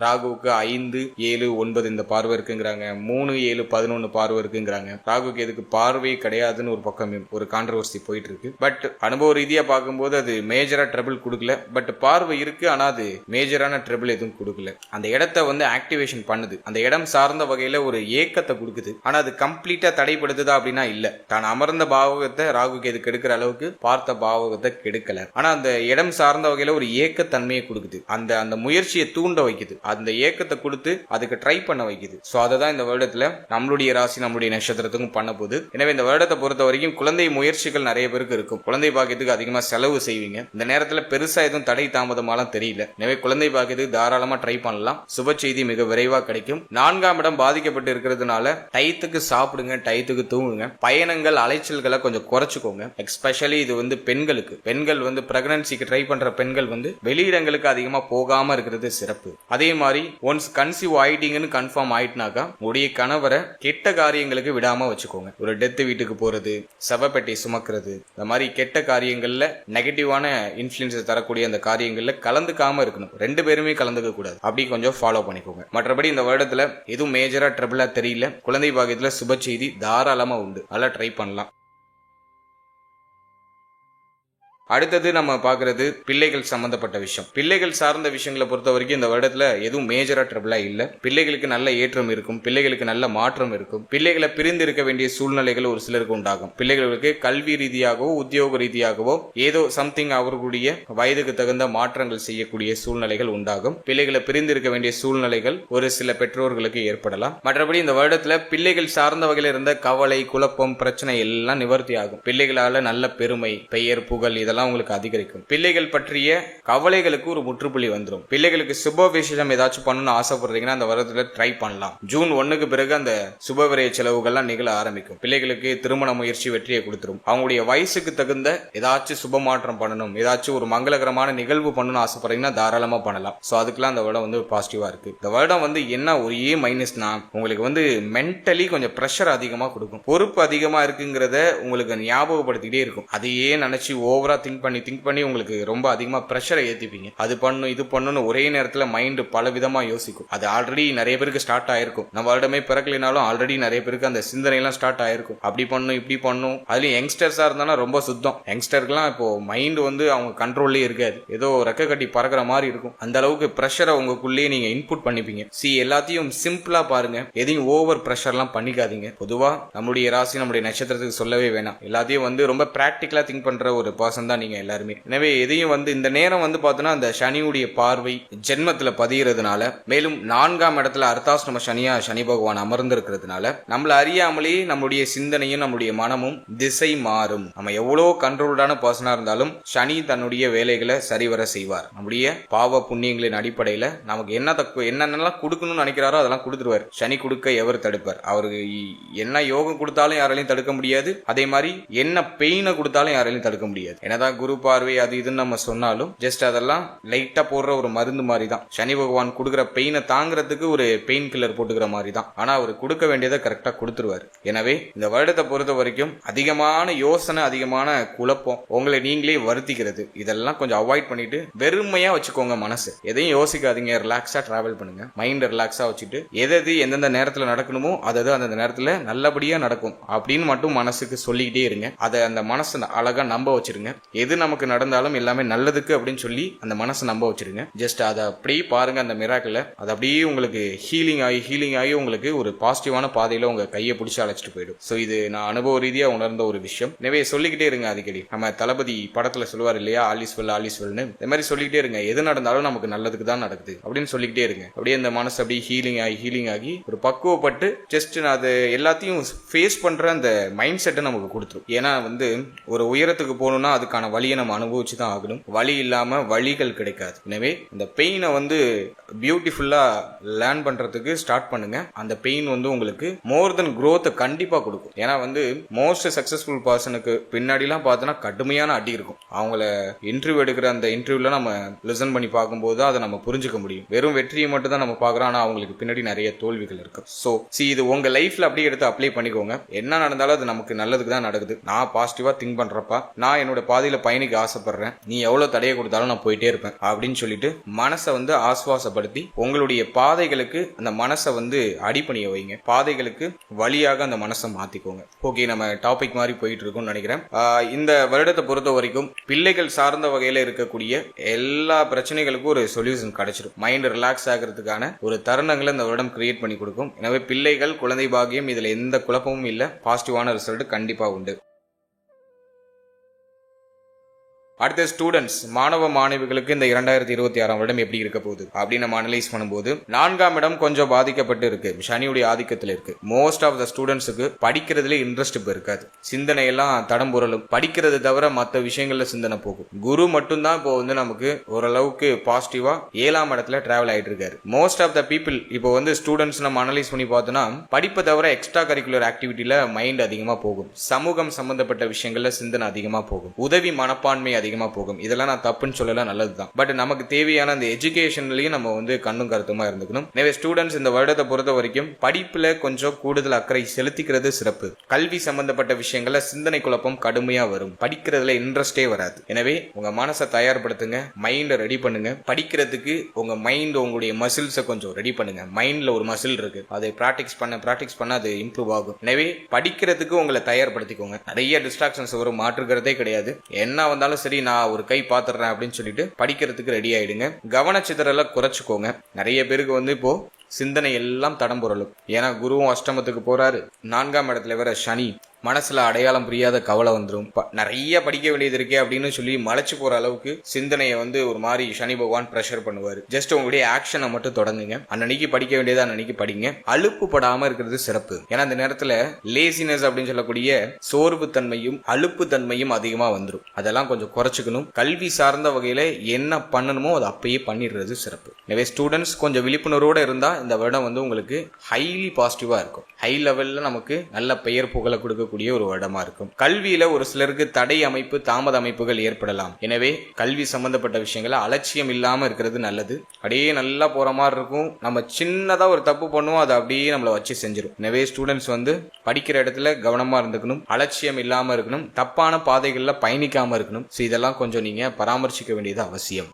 ராகுவுக்கு 5, 7, 9 இந்த பார்வை இருக்குங்கிறாங்க. 3, 7, 11 பார்வை இருக்குங்கிறாங்க. ராகுக்கு எதுக்கு பார்வை கிடையாதுன்னு ஒரு பக்கம் ஒரு கான்ட்ரவர்சி போயிட்டு இருக்கு. பட் அனுபவ ரீதியா பார்க்கும்போது அது மேஜரா ட்ரபிள் கொடுக்கல. பட் பார்வை இருக்கு, ஆனா அது மேஜரான ட்ரபிள் எதுவும் கொடுக்கல. அந்த இடத்தை ஆக்டிவேஷன் பண்ணுது. அந்த இடம் சார்ந்த வகையில ஒரு ஏக்கத்தை கொடுக்குது. ஆனா அது கம்ப்ளீட்டா தடைப்படுத்துதா அப்படின்னா இல்ல. தான் அமர்ந்த பாவகத்தை ராகுக்கு எது கெடுக்கிற அளவுக்கு பார்த்த பாவகத்தை கெடுக்கல. ஆனா அந்த இடம் சார்ந்த வகையில ஒரு ஏக்கத்தன்மையை கொடுக்குது. அந்த முயற்சியை தூண்ட வைக்குது. அந்த ஏக்கத்தை கொடுத்து அதுக்கு ட்ரை பண்ண வைக்குது. சோ அததான் இந்த வருடத்துல நம்மளுடைய ராசி, நம்மளுடைய நட்சத்திரத்துக்கும் பண்ண போகுது. எனவே இந்த வருடத்தை பொறுத்த வரைக்கும் குழந்தை முயற்சிகள் நிறைய பேருக்கு இருக்கும். குழந்தை பாக்கியத்துக்கு அதிகமா செலவு செய்வீங்க. இந்த நேரத்துல பெருசா எதுவும் தடை தாமதமாலாம் தெரியல. எனவே குழந்தை பாக்கியத்துக்கு தாராளமா ட்ரை பண்ணலாம். சுப செய்தி மிக விரைவா கிடைக்கும். 4ஆம் இடம் பாதிக்கப்பட்டு இருக்கிறதுனால டயத்துக்கு சாப்பிடுங்க, டயத்துக்கு தூங்குங்க. பயணங்கள், அலைச்சல்களை கொஞ்சம் குறைச்சுக்கோங்க. எஸ்பெஷலி இது பெண்களுக்கு, பெண்கள் பிரெக்னன்சிக்கு ட்ரை பண்ற பெண்கள் வெளியிடங்களுக்கு அதிகமா போகாம இருக்க இருக்கிறது சிறப்பு. அதே மாதிரி ஒன்ஸ் கன்சீவ் ஆயிட்டீங்கன்னு கன்ஃபார்ம் ஆயிட்டுனாக்கா உடைய கணவரை கெட்ட காரியங்களுக்கு விடாம வச்சுக்கோங்க. ஒரு டெத் வீட்டுக்கு போறது, சவப்பெட்டை சுமக்கிறது, இந்த மாதிரி கெட்ட காரியங்கள்ல நெகட்டிவான இன்ஃபுளுன்ஸ் தரக்கூடிய அந்த காரியங்கள்ல கலந்துக்காம இருக்கணும். 2 பேருமே கலந்துக்க கூடாது. அப்படி கொஞ்சம் ஃபாலோ பண்ணிக்கோங்க. மற்றபடி இந்த வருடத்துல எதுவும் மேஜரா ட்ரபிளா தெரியல. குழந்தை பாக்கியத்துல சுப செய்தி தாராளமா உண்டு. நல்லா ட்ரை பண்ணலாம். அடுத்தது நம்ம பாக்குறது பிள்ளைகள் சம்பந்தப்பட்ட விஷயம். பிள்ளைகள் சார்ந்த விஷயங்களை பொறுத்த வரைக்கும் இந்த வருடத்துல எதுவும் மேஜரா ட்ரபிளா இல்ல. பிள்ளைகளுக்கு நல்ல ஏற்றம் இருக்கும், பிள்ளைகளுக்கு நல்ல மாற்றம் இருக்கும். பிள்ளைகளை பிரிந்து இருக்க வேண்டிய சூழ்நிலைகள் ஒரு சிலருக்கு உண்டாகும். பிள்ளைகளுக்கு கல்வி ரீதியாகவோ உத்தியோக ரீதியாகவோ ஏதோ சம்திங் அவர்களுடைய வயதுக்கு தகுந்த மாற்றங்கள் செய்யக்கூடிய சூழ்நிலைகள் உண்டாகும். பிள்ளைகளை பிரிந்து இருக்க வேண்டிய சூழ்நிலைகள் ஒரு சில பெற்றோர்களுக்கு ஏற்படலாம். மற்றபடி இந்த வருடத்துல பிள்ளைகள் சார்ந்த வகையில் இருந்த கவலை, குழப்பம், பிரச்சனை எல்லாம் நிவர்த்தி ஆகும். பிள்ளைகளால நல்ல பெருமை, பெயர், புகழ் இதெல்லாம் உங்களுக்கு அதிகரிக்கும். பிள்ளைகள் பற்றிய கவலைகளுக்கு ஒரு முற்றுப்புள்ளி வந்துடும். பிள்ளைகளுக்கு சுப விசேஷம் ஏதாச்சும் பண்ணணும்னு ஆசைப்படுறீங்கன்னா அந்த வருடத்துல ட்ரை பண்ணலாம். ஜூன் 1க்கு பிறகு அந்த சுப விரய செலவுகள்லாம் நிகழ ஆரம்பிக்கும். பிள்ளைகளுக்கு திருமண முயற்சி வெற்றியை கொடுத்துரும். அவங்களுடைய வயசுக்கு தகுந்த ஏதாச்சும் சுப மாற்றம் பண்ணணும், ஏதாச்சும் ஒரு மங்களகரமான நிகழ்வு பண்ணணும்னு ஆசைப்படுறீங்கன்னா தாராளமா பண்ணலாம். சோ அதுக்கெல்லாம் இந்த வருடம் வந்து பாசிட்டிவா இருக்கு. இந்த வருடம் வந்து என்ன ஒரே மைனஸ்னா உங்களுக்கு வந்து மென்டலி கொஞ்சம் பிரஷர் அதிகமா கொடுக்கும். பொறுப்பு அதிகமா இருக்குங்கிறத உங்களுக்கு ஞாபகப்படுத்திட்டே இருக்கும். அதையே நினைச்சு ஓவரா திங்க் பண்ணி உங்களுக்கு ரொம்ப அதிகமா பிரஷரை ஏத்திப்பீங்க. அது பண்ணும் இது பண்ணணும் ஒரே நேரத்துல மைண்ட் பல விதமா யோசிக்கும். அது ஆல்ரெடி நிறைய பேருக்கு ஸ்டார்ட் ஆயிருக்கும். நம்ம வருடமே பிறக்கலினாலும் ஆல்ரெடி நிறைய பேருக்கு அந்த சிந்தனை எல்லாம் ஸ்டார்ட் ஆயிருக்கும். அப்படி பண்ணும் இப்படி பண்ணும். அதுலயும் யங்ஸ்டர்ஸா இருந்தாலும் ரொம்ப சுத்தம். யங்ஸ்டருக்குலாம் இப்போ மைண்ட் வந்து அவங்க கண்ட்ரோல்லே இருக்காது. ஏதோ ரெக்க கட்டி பறக்கிற மாதிரி இருக்கும். அந்த அளவுக்கு பிரஷரை உங்களுக்குள்ளேயே நீங்க இன்புட் பண்ணிப்பீங்க. எல்லாத்தையும் சிம்பிளா பாருங்க. எதையும் ஓவர் பிரஷர் எல்லாம் பண்ணிக்காதீங்க. பொதுவா நம்மளுடைய ராசி நம்மளுடைய நட்சத்திரத்துக்கு சொல்லவே வேணாம். எல்லாத்தையும் வந்து ரொம்ப பிராக்டிகலா திங்க் பண்ற ஒரு பர்சன் தான் நீங்க எல்லாருமே. எனவே எதையும் வந்து இந்த நேரம் வந்து பார்த்தோன்னா அந்த சனியுடைய பார்வை ஜென்மத்துல பதிகிறதுனால, மேலும் 4ஆம் இடத்துல அர்த்தாஷ்டம சனியா சனி பகவான் அமர்ந்திருக்கிறதுனால நம்மள அறியாமலேயே நம்மளுடைய சிந்தனையும் நம்மளுடைய மனமும் திசை மாறும். நம்ம எவ்வளவு கண்ட்ரோல்டான பர்சனா இருந்தாலும் சனி தன்னுடைய வேலைகளை சரிவர செய்வார். நம்முடைய பாவ புண்ணியங்களின் அடிப்படையில நமக்கு என்னென்னலாம் கொடுக்கணும்னு நினைக்கிறாரோ அதெல்லாம் கொடுத்துருவார். சனி கொடுக்க எவர் தடுப்பார்? அவருக்கு என்ன யோகம் கொடுத்தாலும் யாராலையும் தடுக்க முடியாது. அதே மாதிரி என்ன பெயினை கொடுத்தாலும் யாராலையும் தடுக்க முடியாது. என்னதான் குரு பார்வை அது இதுன்னு நம்ம சொன்னாலும் ஜஸ்ட் அதெல்லாம் லைட்டா போடுற ஒரு மருந்து மாதிரி தான். சனி பகவான் கொடுக்குற பெயினை தாங்கிறதுக்கு ஒரு பெயின் கில்லர் போட்டுக்கிற மாதிரி தான். ஆனா அவர் கொடுக்க வேண்டியதை கரெக்டா கொடுத்துருவாரு. எனவே இந்த வருடத்தை பொறுத்த வரைக்கும் அதிகமான யோசனை, அதிகமான குழப்பம், உங்களை நீங்களே வருத்திக்கிறது இதெல்லாம் கொஞ்சம் அவாய்ட் பண்ணிட்டு வெறுமையா வச்சுக்கோங்க. மனசு எதையும் யோசிக்காதீங்க. ரிலாக்ஸா டிராவல் பண்ணுங்க. மைண்ட் ரிலாக்ஸா வச்சுட்டு எது எந்தெந்த நேரத்துல நடக்கணுமோ அது அந்த நேரத்துல நல்லபடியா நடக்கும் அப்படின்னு மட்டும் மனசுக்கு சொல்லிக்கிட்டே இருங்க. அதை அந்த மனசை அழகா நம்ப வச்சிருங்க. எது நமக்கு நடந்தாலும் எல்லாமே நல்லதுக்கு அப்படின்னு சொல்லி அந்த மனசை நம்ப வச்சிருங்க. ஜஸ்ட் அதை அப்படியே பாருங்க. அந்த மிராக்கிள் அது அப்படியே உங்களுக்கு ஹீலிங் ஆகி உங்களுக்கு ஒரு பாசிட்டிவான பாதையில உங்க கையை பிடிச்சி அழைச்சிட்டு போயிடும். சோ இது நான் அனுபவ ரீதியா உணர்ந்த ஒரு விஷயம். எனவே சொல்லிக்கிட்டே இருங்க. அடிக்கடி நம்ம தளபதி படத்துல சொல்லுவார் இல்லையா, ஆலிஸ் வெல்னு, இந்த மாதிரி சொல்லிக்கிட்டே இருங்க. எது நடந்தாலும் நமக்கு நல்லதுக்கு தான் நடக்குது அப்படின்னு சொல்லிக்கிட்டே இருங்க. அப்படியே அந்த மனசு அப்படியே ஹீலிங் ஆகி ஒரு பக்குவப்பட்டு ஜஸ்ட் அது எல்லாத்தையும் ஃபேஸ் பண்ற அந்த மைண்ட் செட்டை நமக்கு கொடுத்துரும். ஏன்னா வந்து ஒரு உயரத்துக்கு போகணும்னா அதுக்கான வழியை நம்ம அனுபவிச்சு தான் ஆகணும். வழி இல்லாம வழிகள் கிடைக்காது. எனவே இந்த பெயினை வந்து பியூட்டிஃபுல்லா லேர்ன் பண்றதுக்கு ஸ்டார்ட் பண்ணுங்க. அந்த பெயின் வந்து உங்களுக்கு மோர் தென் growth கண்டிப்பா கொடுக்கும். ஏன்னா வந்து மோஸ்ட் சக்சஸ்ஃபுல் பர்சனுக்கு பின்னாடிலாம் பார்த்தோன்னா கடுமையான அடி இருக்கும். அவங்கள இன்டர்வியூ எடுக்கிற அந்த இன்டர்வியூல நம்ம லிசன் பண்ணி பார்க்கும்போது அதை நம்ம புரிஞ்சுக்க முடியும். வெறும் வெற்றியை மட்டும் தான் நம்ம பார்க்குறோம். ஆனா அவங்களுக்கு பின்னாடி நிறைய தோல்விகள் இருக்கு. ஸோ இது உங்க லைஃப்ல அப்படியே எடுத்து அப்ளை பண்ணிக்கோங்க. என்ன நடந்தாலும் அது நமக்கு நல்லதுக்கு தான் நடக்குது. நான் பாசிட்டிவா திங்க் பண்றப்ப நான் என்னோட பாதையில பயணிக்க ஆசைப்படுறேன். நீ எவ்வளவு தடையை கொடுத்தாலும் நான் போயிட்டே இருப்பேன் அப்படின்னு சொல்லிட்டு மனசை வந்து ஆஸ்வாசப்படுத்தி உங்களுடைய பாதைகளுக்கு அந்த மனசை வந்து அடிப்பணிய வைங்க. பாதைகளுக்கு வழியாக அந்த மனசை மாத்திக்கோங்க. ஓகே, நம்ம டாபிக் மாதிரி போயிட்டு இருக்கோம்னு நினைக்கிறேன். இந்த வருடத்தை பொறுத்த வரைக்கும் பிள்ளைகள் சார்ந்த வகையில இருக்கக்கூடிய எல்லா பிரச்சனைகளுக்கும் ஒரு சொல்யூஷன் கிடைச்சிடும். மைண்ட் ரிலாக்ஸ் ஆகிறதுக்கான ஒரு தருணங்களை இந்த வருடம் கிரியேட் பண்ணி கொடுக்கும். எனவே பிள்ளைகள், குழந்தை பாக்கியம் இதுல எந்த குழப்பமும் இல்ல. பாசிட்டிவான ரிசல்ட் கண்டிப்பா உண்டு. அடுத்த ஸ்டூடெண்ட்ஸ், மாணவ மாணவிகளுக்கு இந்த 2026 வருடம் எப்படி இருக்க போகுது அப்படின்னு நம்ம அனலைஸ் பண்ணும்போது 4ஆம் இடம் கொஞ்சம் பாதிக்கப்பட்டு இருக்கு. சனியுடைய ஆதிக்கத்தில் இருக்கு. மோஸ்ட் ஆஃப் த ஸ்டூடெண்ட்ஸுக்கு படிக்கிறதுல இன்ட்ரெஸ்ட் இப்ப இருக்காது. சிந்தனை எல்லாம் தடம்புரலும். படிக்கிறது தவிர மற்ற விஷயங்கள்ல சிந்தனை போகும். குரு மட்டும்தான் இப்போ வந்து நமக்கு ஓரளவுக்கு பாசிட்டிவா 7ஆம் இடத்துல டிராவல் ஆயிட்டு இருக்காரு. மோஸ்ட் ஆஃப் த பீப்புள் இப்போ வந்து ஸ்டூடெண்ட்ஸ் நம்ம அனலைஸ் பண்ணி பார்த்தோம்னா படிப்பை தவிர எக்ஸ்ட்ரா கரிக்குலர் ஆக்டிவிட்டியில மைண்ட் அதிகமா போகும். சமூகம் சம்பந்தப்பட்ட விஷயங்கள்ல சிந்தனை அதிகமா போகும். உதவி மனப்பான்மை அதிகமா போகும். இதெல்லாம் நான் தப்புன்னு சொல்லல, நல்லதுதான். பட் நமக்கு தேவையான அந்த எஜுகேஷன்லயும் நம்ம வந்து கண்ணும் கருத்துமா இருந்துக்கணும். எனவே ஸ்டூடெண்ட்ஸ் இந்த வருடத்தை பொறுத்த வரைக்கும் படிப்புல கொஞ்சம் கூடுதல் அக்கறை செலுத்திக்கிறது சிறப்பு. கல்வி சம்பந்தப்பட்ட விஷயங்கள்ல சிந்தனை குழப்பம் கடுமையா வரும். படிக்கிறதுல இன்ட்ரெஸ்டே வராது. எனவே உங்க மனசை தயார்படுத்துங்க, மைண்ட ரெடி பண்ணுங்க. படிக்கிறதுக்கு உங்க மைண்ட், உங்களுடைய மசில்ஸை கொஞ்சம் ரெடி பண்ணுங்க. மைண்ட்ல ஒரு மசில் இருக்கு, அதை பிராக்டிஸ் பண்ண அது இம்ப்ரூவ் ஆகும். எனவே படிக்கிறதுக்கு உங்களை தயார்படுத்திக்கோங்க. நிறைய டிஸ்ட்ராக்ஷன்ஸ் வரும், மாற்றுக்கிறதே கிடையாது. என்ன வந்தாலும் சரி, நான் ஒரு கை பாத்துறேன் அப்படின்னு சொல்லிட்டு படிக்கிறதுக்கு ரெடி ஆயிடுங்க. கவனச்சிதறலை குறைச்சுக்கோங்க. நிறைய பேருக்கு வந்து இப்போ சிந்தனை எல்லாம் தடம் புரளும். ஏன்னா குருவும் அஷ்டமத்துக்கு போறாரு, 4ஆம் இடத்துல வேற சனி. மனசுல அடையாளம் புரியாத கவலை வந்துடும். நிறைய படிக்க வேண்டியது இருக்கே அப்படின்னு சொல்லி மலைச்சு போற அளவுக்கு சிந்தனையை வந்து ஒரு மாதிரி சனி பகவான் பிரஷர் பண்ணுவாரு. ஜஸ்ட் உங்களுடைய ஆக்ஷனை மட்டும் தொடங்குங்க. அன்னைக்கு படிக்க வேண்டியது அன்னைக்கு படிங்க. அலுப்பு படாம இருக்கிறது சிறப்பு. ஏன்னா அந்த நேரத்துல லேசினஸ் அப்படின்னு சொல்லக்கூடிய சோர்வு தன்மையும் அலுப்பு தன்மையும் அதிகமா வந்துடும். அதெல்லாம் கொஞ்சம் குறைச்சுக்கணும். கல்வி சார்ந்த வகையில என்ன பண்ணணுமோ அதை அப்பயே பண்ணிடுறது சிறப்பு. எனவே ஸ்டூடெண்ட்ஸ் கொஞ்சம் விழிப்புணர்வோட இருந்தா இந்த வருடம் வந்து உங்களுக்கு ஹைலி பாசிட்டிவா இருக்கும். ஹை லெவல்ல நமக்கு நல்ல பெயர் புகழை கொடுக்கக்கூடிய ஒரு வருடமா இருக்கும். கல்வியில ஒரு சிலருக்கு தடை அமைப்பு, தாமத அமைப்புகள் ஏற்படலாம். எனவே கல்வி சம்பந்தப்பட்ட விஷயங்களை அலட்சியம் இல்லாம இருக்கிறது நல்லது. அப்படியே நல்லா போற மாதிரி இருக்கும். நம்ம சின்னதா ஒரு தப்பு பண்ணுவோம், அதை அப்படியே நம்மளை வச்சு செஞ்சிடும். எனவே ஸ்டூடெண்ட்ஸ் வந்து படிக்கிற இடத்துல கவனமா இருந்துக்கணும், அலட்சியம் இல்லாம இருக்கணும், தப்பான பாதைகள்ல பயணிக்காம இருக்கணும். இதெல்லாம் கொஞ்சம் நீங்க பராமரிச்சிக்க வேண்டியது அவசியம்.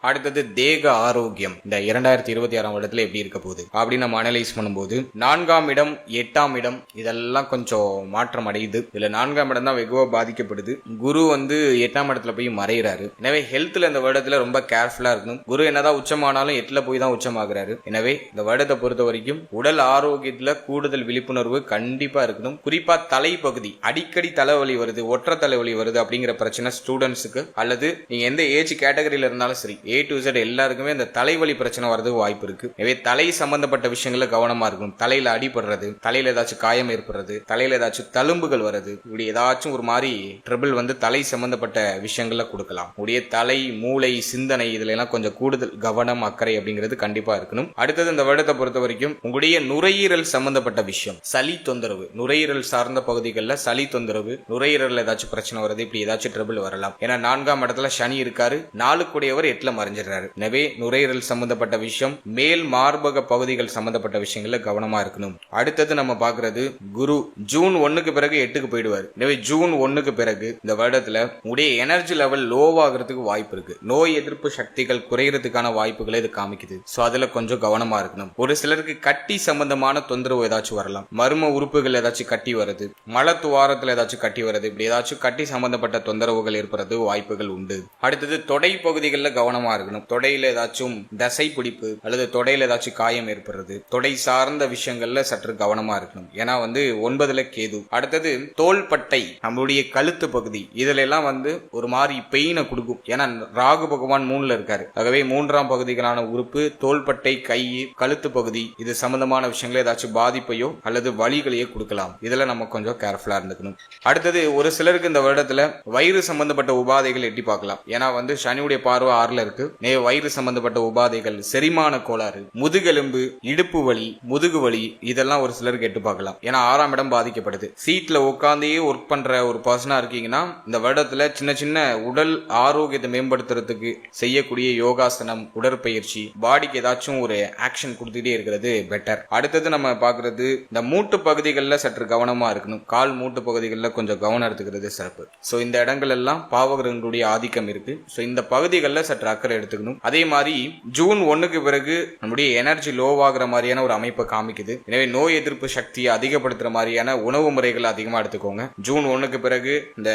அடுத்தது தேக ஆரோக்கியம். இந்த 2026 வருடத்துல எப்படி இருக்க போகுது அப்படின்னு நம்ம அனலைஸ் பண்ணும்போது 4ஆம் இடம், 8ஆம் இடம் இதெல்லாம் கொஞ்சம் மாற்றம் அடையுது. இதுல 4ஆம் இடம் தான் வெகுவா பாதிக்கப்படுது. குரு வந்து 8ஆம் இடத்துல போய் மறைகிறாரு. எனவே ஹெல்த்ல இந்த வருடத்துல ரொம்ப கேர்ஃபுல்லா இருக்கணும். குரு என்னதான் உச்சமானாலும் 8ல போய் தான் உச்சமாகிறாரு. எனவே இந்த வருடத்தை பொறுத்த வரைக்கும் உடல் ஆரோக்கியத்துல கூடுதல் விழிப்புணர்வு கண்டிப்பா இருக்கணும். குறிப்பா தலைப்பகுதி, அடிக்கடி தலைவலி வருது, ஒற்றை தலைவலி வருது அப்படிங்கிற பிரச்சனை ஸ்டூடெண்ட்ஸுக்கு, அல்லது நீங்க எந்த ஏஜ் கேட்டகரியில இருந்தாலும் சரி, A to Z எல்லாருக்குமே இந்த தலைவலி பிரச்சனை வரதுக்கு வாய்ப்பு இருக்கு. எனவே தலை சம்பந்தப்பட்ட விஷயங்கள்ல கவனமா இருக்கணும். தலையில அடிபடுறது, தலையில ஏதாச்சும் காயம் ஏற்படுறது, தலையில ஏதாச்சும் தழும்புகள் வருது, இப்படி ஏதாச்சும் ஒரு மாதிரி ட்ரபிள் வந்து தலை சம்பந்தப்பட்ட விஷயங்கள்ல கொடுக்கலாம். உடைய தலை, மூளை, சிந்தனை இதுல எல்லாம் கொஞ்சம் கூடுதல் கவனம், அக்கறை அப்படிங்கிறது கண்டிப்பா இருக்கணும். அடுத்தது இந்த வருடத்தை பொறுத்த வரைக்கும் உங்களுடைய நுரையீரல் சம்பந்தப்பட்ட விஷயம், சளி தொந்தரவு, நுரையீரல் சார்ந்த பகுதிகளில் சளி தொந்தரவு, நுரையீரல் ஏதாச்சும் பிரச்சனை வருது, இப்படி ஏதாச்சும் ட்ரபிள் வரலாம். ஏன்னா 4ஆம் இடத்துல சனி இருக்காரு, 4 8ல மறைஞ்சிடறாரு. எனவே நுரையீரல் சம்பந்தப்பட்ட விஷயம், மேல் மார்பக பகுதிகள் சம்பந்தப்பட்ட விஷயங்கள்ல கவனமா இருக்கணும். அடுத்தது நம்ம பாக்குறது குரு ஜூன் 1க்கு பிறகு 8க்கு போயிடுவார். எனவே ஜூன் 1க்கு பிறகு இந்த வருடத்துல உடைய எனர்ஜி லெவல் லோவாகிறதுக்கு வாய்ப்பு இருக்கு. நோய் எதிர்ப்பு சக்திகள் குறையறதுக்கான வாய்ப்புகளை இது காமிக்குது. சோ அதுல கொஞ்சம் கவனமா இருக்கணும். ஒரு சிலருக்கு கட்டி சம்பந்தமான தொந்தரவு ஏதாச்சும் வரலாம். மர்ம உறுப்புகள் ஏதாச்சும் கட்டி வருது, மலத்துவாரத்துல ஏதாச்சும் கட்டி வருது, இப்படி ஏதாச்சும் கட்டி சம்பந்தப்பட்ட தொந்தரவுகள் ஏற்படுறது வாய்ப்புகள் உண்டு. அடுத்தது தொடை பகுதிகளில் கவனமா இருக்கணும். தொடையில ஏதாச்சும் தசை பிடிப்பு அல்லது தொடையில ஏதாச்சும் காயம் ஏற்படுறது, தொடை சார்ந்த விஷயங்கள்ல சற்று கவனமா இருக்கணும். ஏன்னா வந்து 9ல கேது. அடுத்தது தோள்பட்டை, நம்மளுடைய கழுத்து பகுதி, இதுல எல்லாம் வந்து ஒரு மாதிரி பெயினை கொடுக்கும். ஏன்னா ராகு பகவான் 3ல இருக்காரு. ஆகவே 3ஆம் பகுதிகளான உறுப்பு தோள்பட்டை, கை, கழுத்து பகுதி இது சம்பந்தமான விஷயங்கள ஏதாச்சும் பாதிப்பையோ அல்லது வலிகளையோ கொடுக்கலாம். இதுல நம்ம கொஞ்சம் கேர்ஃபுல்லா இருந்துக்கணும். அடுத்தது ஒரு சிலருக்கு இந்த வருடத்துல வயிறு சம்பந்தப்பட்ட உபாதைகள் எட்டி பார்க்கலாம். ஏன்னா வந்து சனியுடைய பார்வை 6ல இருக்கு. வயிறு சம்பந்தப்பட்ட உபாதைகள், செரிமான கோளாறு, முதுகெலும்பு, இடுப்பு வலி, முதுகு வலி இதெல்லாம் ஒரு சிலருக்கு எட்டு பார்க்கலாம். ஏன்னா 6ஆம் இடம் பாதிக்கப்படுது. சீட்ல உட்காந்தே ஒர்க் பண்ற ஒரு பர்சனா இருக்கீங்கன்னா இந்த வருடத்துல சின்ன சின்ன உடல் ஆரோக்கியத்தை மேம்படுத்துறதுக்கு செய்யக்கூடிய யோகாசனம், உடற்பயிற்சி, பாடிக்கு ஏதாச்சும் ஒரு ஆக்ஷன் கொடுத்துட்டே இருக்கிறது பெட்டர். அடுத்தது நம்ம பாக்குறது இந்த மூட்டு பகுதிகளில் சற்று கவனமா இருக்கணும். கால் மூட்டு பகுதிகளில் கொஞ்சம் கவனம் எடுத்துக்கிறது சிறப்பு. சோ இந்த இடங்கள் எல்லாம் பாவகிரகங்களுடைய ஆதிக்கம் இருக்கு. சோ இந்த பகுதிகளில் சற்று அக்கறை எடுத்துக்கணும். அதே மாதிரி ஜூன் 1க்கு பிறகு நம்முடைய எனர்ஜி லோவாகிற மாதிரியான ஒரு அமைப்பை காமிக்குது. எனவே நோய் எதிர்ப்பு சக்தியை அதிகப்படுத்துற மாதிரியான உணவு முறைகளை அதிகமா எடுத்துக்கோங்க. ஜூன் 1க்கு பிறகு இந்த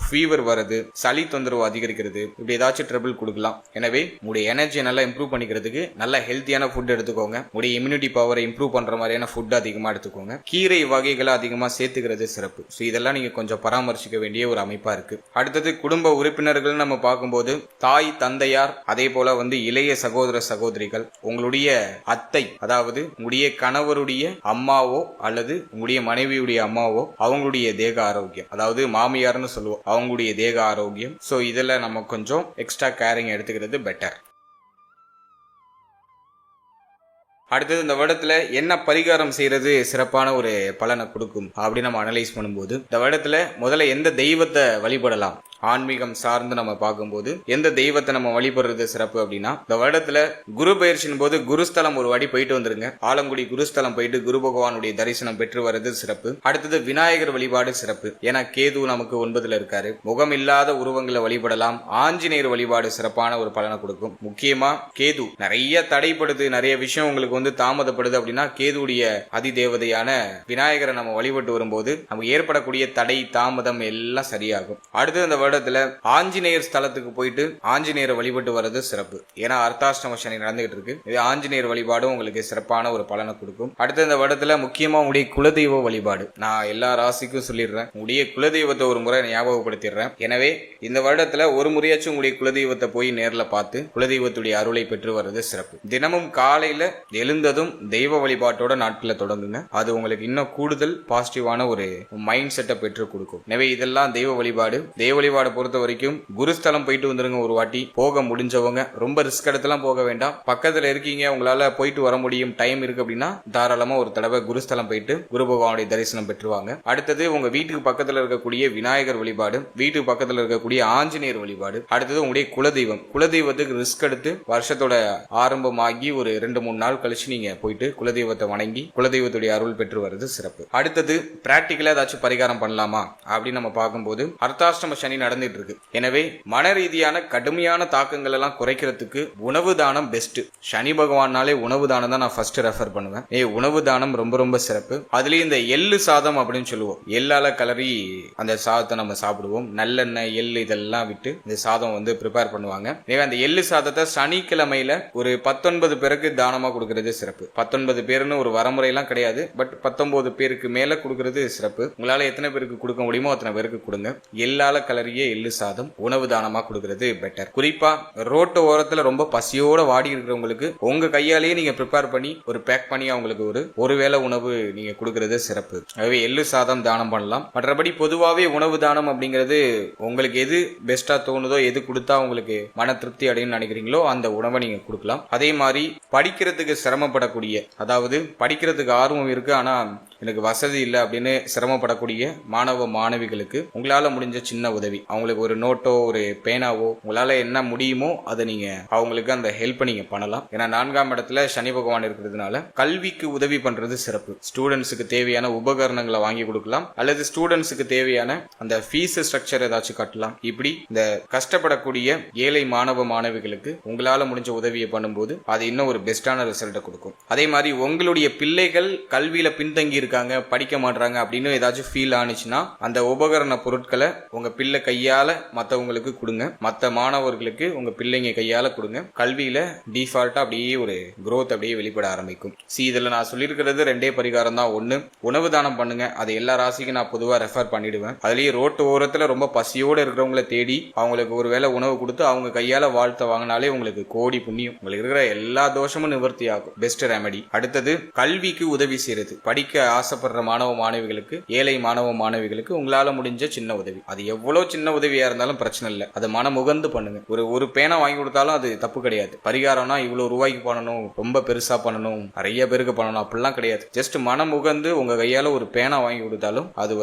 ஃபீவர் வருது, சளி தொந்தரவு அதிகரிக்கிறது, இப்படி ஏதாச்சும் ட்ரபிள் கொடுக்கலாம். எனவே உங்களுடைய எனர்ஜியை நல்லா இம்ப்ரூவ் பண்ணிக்கிறதுக்கு நல்ல ஹெல்த்தியான ஃபுட் எடுத்துக்கோங்க. உங்களுடைய இம்யூனிட்டி பவரை இம்ப்ரூவ் பண்ற மாதிரியான ஃபுட் அதிகமா எடுத்துக்கோங்க. கீரை வகைகளை அதிகமா சேர்த்துக்கிறது சிறப்பு. இதெல்லாம் நீங்க கொஞ்சம் பராமரிச்சுக்க வேண்டிய ஒரு அமைப்பா இருக்கு. அடுத்தது குடும்ப உறுப்பினர்கள் நம்ம பார்க்கும்போது தாய், தந்தையார், அதே போல வந்து இளைய சகோதர சகோதரிகள், உங்களுடைய அத்தை, அதாவது உங்களுடைய கணவருடைய அம்மாவோ அல்லது உங்களுடைய மனைவியுடைய அம்மாவோ, அவங்களுடைய தேக ஆரோக்கியம், அதாவது மாமியார்னு சொல்லுவோம், அவங்களுடைய தேக ஆரோக்கியம். சோ இதுல நம்ம கொஞ்சம் எக்ஸ்ட்ரா கேரிங் எடுத்துக்கிறது பெட்டர். அடுத்தது இந்த வருடத்துல என்ன பரிகாரம் செய்யறது சிறப்பான ஒரு பலனை கொடுக்கும் அப்படின்னு நம்ம அனலைஸ் பண்ணும்போது, இந்த வருடத்துல முதல்ல எந்த தெய்வத்தை வழிபடலாம், ஆன்மீகம் சார்ந்து நம்ம பார்க்கும்போது எந்த தெய்வத்தை நம்ம வழிபடுறது சிறப்பு அப்படின்னா, இந்த வருடத்துல குரு பயிற்சியின் போது குருஸ்தலம் ஒரு வாடி போயிட்டு வந்துருங்க. ஆலங்குடி குருஸ்தலம் போயிட்டு குரு பகவானுடைய தரிசனம் பெற்று வர்றது சிறப்பு. அடுத்தது விநாயகர் வழிபாடு சிறப்பு. ஏன்னா கேது நமக்கு 9ல இருக்காரு. முகம் இல்லாத உருவங்களை வழிபடலாம். ஆஞ்சநேயர் வழிபாடு சிறப்பான ஒரு பலனை கொடுக்கும். முக்கியமா கேது நிறைய தடைப்படுது, நிறைய விஷயம் உங்களுக்கு தாமதப்படுது அப்படின்னா கேதுடைய அதிதேவதையான விநாயகரை நம்ம வழிபட்டு வரும்போது நமக்கு ஏற்படக்கூடிய தடை தாமதம் எல்லாம் சரியாகும். அடுத்தது இந்த வருடத்துல ஆஞ்சநேயர் ஸ்தலத்துக்கு போயிட்டு ஆஞ்சநேயரை வழிபட்டு வர்றது சிறப்பு. ஏன்னா அர்த்தாஷ்டம சனி நடந்துகிட்டு இருக்கு. இது ஆஞ்சநேயர் வழிபாடும் உங்களுக்கு சிறப்பான ஒரு பலனை கொடுக்கும். அடுத்த இந்த வருடத்துல முக்கியமா உங்களுடைய குலதெய்வ வழிபாடு. நான் எல்லா ராசிக்கும் சொல்லிடுறேன், உங்களுடைய குலதெய்வத்தை ஒரு முறை ஞாபகப்படுத்திடுறேன். எனவே இந்த வருடத்துல ஒரு முறையாச்சும் உங்களுடைய குலதெய்வத்தை போய் நேர்ல பார்த்து குலதெய்வத்துடைய அருளை பெற்று வர்றது சிறப்பு. தினமும் காலையில எழுந்ததும் தெய்வ வழிபாட்டோட நாட்களை தொடங்குங்க. அது உங்களுக்கு இன்னும் கூடுதல் பாசிட்டிவான ஒரு மைண்ட் செட்டை பெற்று கொடுக்கும். எனவே இதெல்லாம் தெய்வ வழிபாடு. தெய்வ வழிபாடு பொறுத்த வரைக்கும் குருஸ்தலம் போயிட்டு வந்துருங்க ஒரு வாட்டி. போக முடிஞ்சவங்க ரொம்ப ரிஸ்க் எடுத்துலாம் போக வேண்டாம். பக்கத்துல இருக்கீங்க, உங்களால போயிட்டு வர முடியும், டைம் இருக்கு அப்படின்னா தாராளமா ஒரு தடவை குருஸ்தலம் போயிட்டு குரு பகவானுடைய தரிசனம் பெற்றுவாங்க. அடுத்தது உங்க வீட்டுக்கு பக்கத்துல இருக்கக்கூடிய விநாயகர் வழிபாடு, வீட்டுக்கு பக்கத்துல இருக்கக்கூடிய ஆஞ்சநேயர் வழிபாடு. அடுத்தது உங்களுடைய குலதெய்வம். குலதெய்வத்துக்கு ரிஸ்க் எடுத்து வருஷத்தோட ஆரம்பமாகி ஒரு 2-3 நாள் கழிச்சு நீங்க போயிட்டு குலதெய்வத்தை வணங்கி குலதெய்வத்துடைய அருள் பெற்று வருது சிறப்பு. அடுத்தது பிராக்டிகலா ஏதாச்சும் பரிகாரம் பண்ணலாமா அப்படின்னு நம்ம பார்க்கும்போது, அர்த்தாஷ்டம சனி நடந்துட்டு இருக்கு. எனவே மன ரீதியான கடுமையான தாக்கங்கள் எல்லாம் குறைக்கிறதுக்கு உணவு தானம் பெஸ்ட். சனி பகவானாலே உணவு தானம் தான் நான் ஃபர்ஸ்ட் ரெஃபர் பண்ணுவேன். உணவு தானம் ரொம்ப ரொம்ப சிறப்பு. அதுலயும் இந்த எள்ளு சாதம் அப்படின்னு சொல்லுவோம். எள்ளால கலரி அந்த சாதத்தை நம்ம சாப்பிடுவோம். நல்லெண்ணெய் எள்ளு இதெல்லாம் விட்டு இந்த சாதம் ப்ரிப்பேர் பண்ணுவாங்க. அந்த எள்ளு சாதத்தை சனிக்கிழமையில ஒரு 19 பேருக்கு தானமா கொடுக்கறது சிறப்பு. 19 பேருன்னு ஒரு வரமுறை எல்லாம் கிடையாது, பட் 19 பேருக்கு மேல கொடுக்கறது சிறப்பு. உங்களால எத்தனை பேருக்கு கொடுக்க முடியுமோ அத்தனை பேருக்கு கொடுங்க. எல்லால கலரிய எள்ளு சாதம் உணவு தானமா கொடுக்கறது பெட்டர். குறிப்பா ரோட்டு ஓரத்துல ரொம்ப பசியோட வாடி இருக்கிறவங்களுக்கு உங்க கையாலேயே நீங்க ப்ரிப்பேர் பண்ணி ஒரு பேக் பண்ணி அவங்களுக்கு ஒரு வேளை உணவு நீங்க கொடுக்கறது சிறப்பு. ஆகவே எள்ளு சாதம் தானம் பண்ணலாம். மற்றபடி பொதுவாவே உணவு தானம் அப்படிங்கிறது உங்களுக்கு எது பெஸ்டா தோணுதோ, எது கொடுத்தா உங்களுக்கு மன திருப்தி அப்படின்னு நினைக்கிறீங்களோ அந்த உணவை நீங்க கொடுக்கலாம். அதே மாதிரி படிக்கிறதுக்கு சிரமப்படக்கூடிய, அதாவது படிக்கிறதுக்கு ஆர்வம் இருக்கு ஆனா எனக்கு வசதி இல்லை அப்படின்னு சிரமப்படக்கூடிய மாணவ மாணவிகளுக்கு உங்களால முடிஞ்ச சின்ன உதவி, அவங்களுக்கு ஒரு நோட்டோ ஒரு பேனாவோ உங்களால என்ன முடியுமோ அதை நீங்க அவங்களுக்கு அந்த ஹெல்ப் நீங்க பண்ணலாம். ஏன்னா 4ஆம் இடத்துல சனி பகவான் இருக்கிறதுனால கல்விக்கு உதவி பண்றது சிறப்பு. ஸ்டூடெண்ட்ஸுக்கு தேவையான உபகரணங்களை வாங்கி கொடுக்கலாம், அல்லது ஸ்டூடெண்ட்ஸுக்கு தேவையான அந்த ஃபீஸ் ஸ்ட்ரக்சர் ஏதாச்சும் கட்டலாம். இப்படி இந்த கஷ்டப்படக்கூடிய ஏழை மாணவ மாணவிகளுக்கு உங்களால முடிஞ்ச உதவியை பண்ணும்போது அது இன்னும் ஒரு பெஸ்டான ரிசல்ட்டை கொடுக்கும். அதே மாதிரி உங்களுடைய பிள்ளைகள் கல்வியில பின்தங்கி இருக்காங்க, படிக்க மாட்டாங்க அப்படின்னு ஏதாச்சும் ஃபீல் ஆனிச்சுன்னா அந்த உபகரண பொருட்களை உங்க பிள்ளை கையால மற்றவங்களுக்கு கொடுங்க. மற்ற மாணவர்களுக்கு உங்க பிள்ளைங்க கையால கொடுங்க. கல்வியில டிஃபால்ட்டா அப்படியே ஒரு growth அப்படியே வெளிப்பட ஆரம்பிக்கும். இதுல நான் சொல்லியிருக்கிறது 2 பரிகாரம் தான். ஒண்ணு, உணவு தானம் பண்ணுங்க. அது எல்லா ராசிக்கும் நான் பொதுவா ரெஃபர் பண்ணிடுவேன். அதுலயே ரோட்டு ஓரத்துல ரொம்ப பசியோட இருக்கிறவங்களை தேடி அவங்களுக்கு ஒரு வேளை உணவு கொடுத்து அவங்க கையால வாழ்த்த வாங்கினாலே உங்களுக்கு கோடி புண்ணியம். உங்களுக்கு இருக்கிற எல்லா தோஷமும் நிவர்த்தி ஆகும். Best remedy. அடுத்தது கல்விக்கு உதவி செய்யறது. படிக்க ஆசைப்படுற மாணவ மாணவிகளுக்கு, ஏழை மாணவ மாணவிகளுக்கு உங்களால முடிஞ்ச சின்ன உதவி. அது எவ்வளவு சின்ன உதவியா இருந்தாலும் பிரச்சனை இல்லை, அதை மனமுகந்து பண்ணுங்க. ஒரு பேனா வாங்கி கொடுத்தாலும் அது தப்பு கிடையாது. பரிகாரம்னா இவ்வளவு ரூபாய்க்கு பண்ணணும், ரொம்ப பெருசா பண்ணணும், நிறைய பேருக்கு பண்ணணும் அப்படிலாம் கிடையாது. ஜஸ்ட் மனமுகந்து உங்க கையால ஒரு பேனா வாங்கி கொடுத்தாலும் அது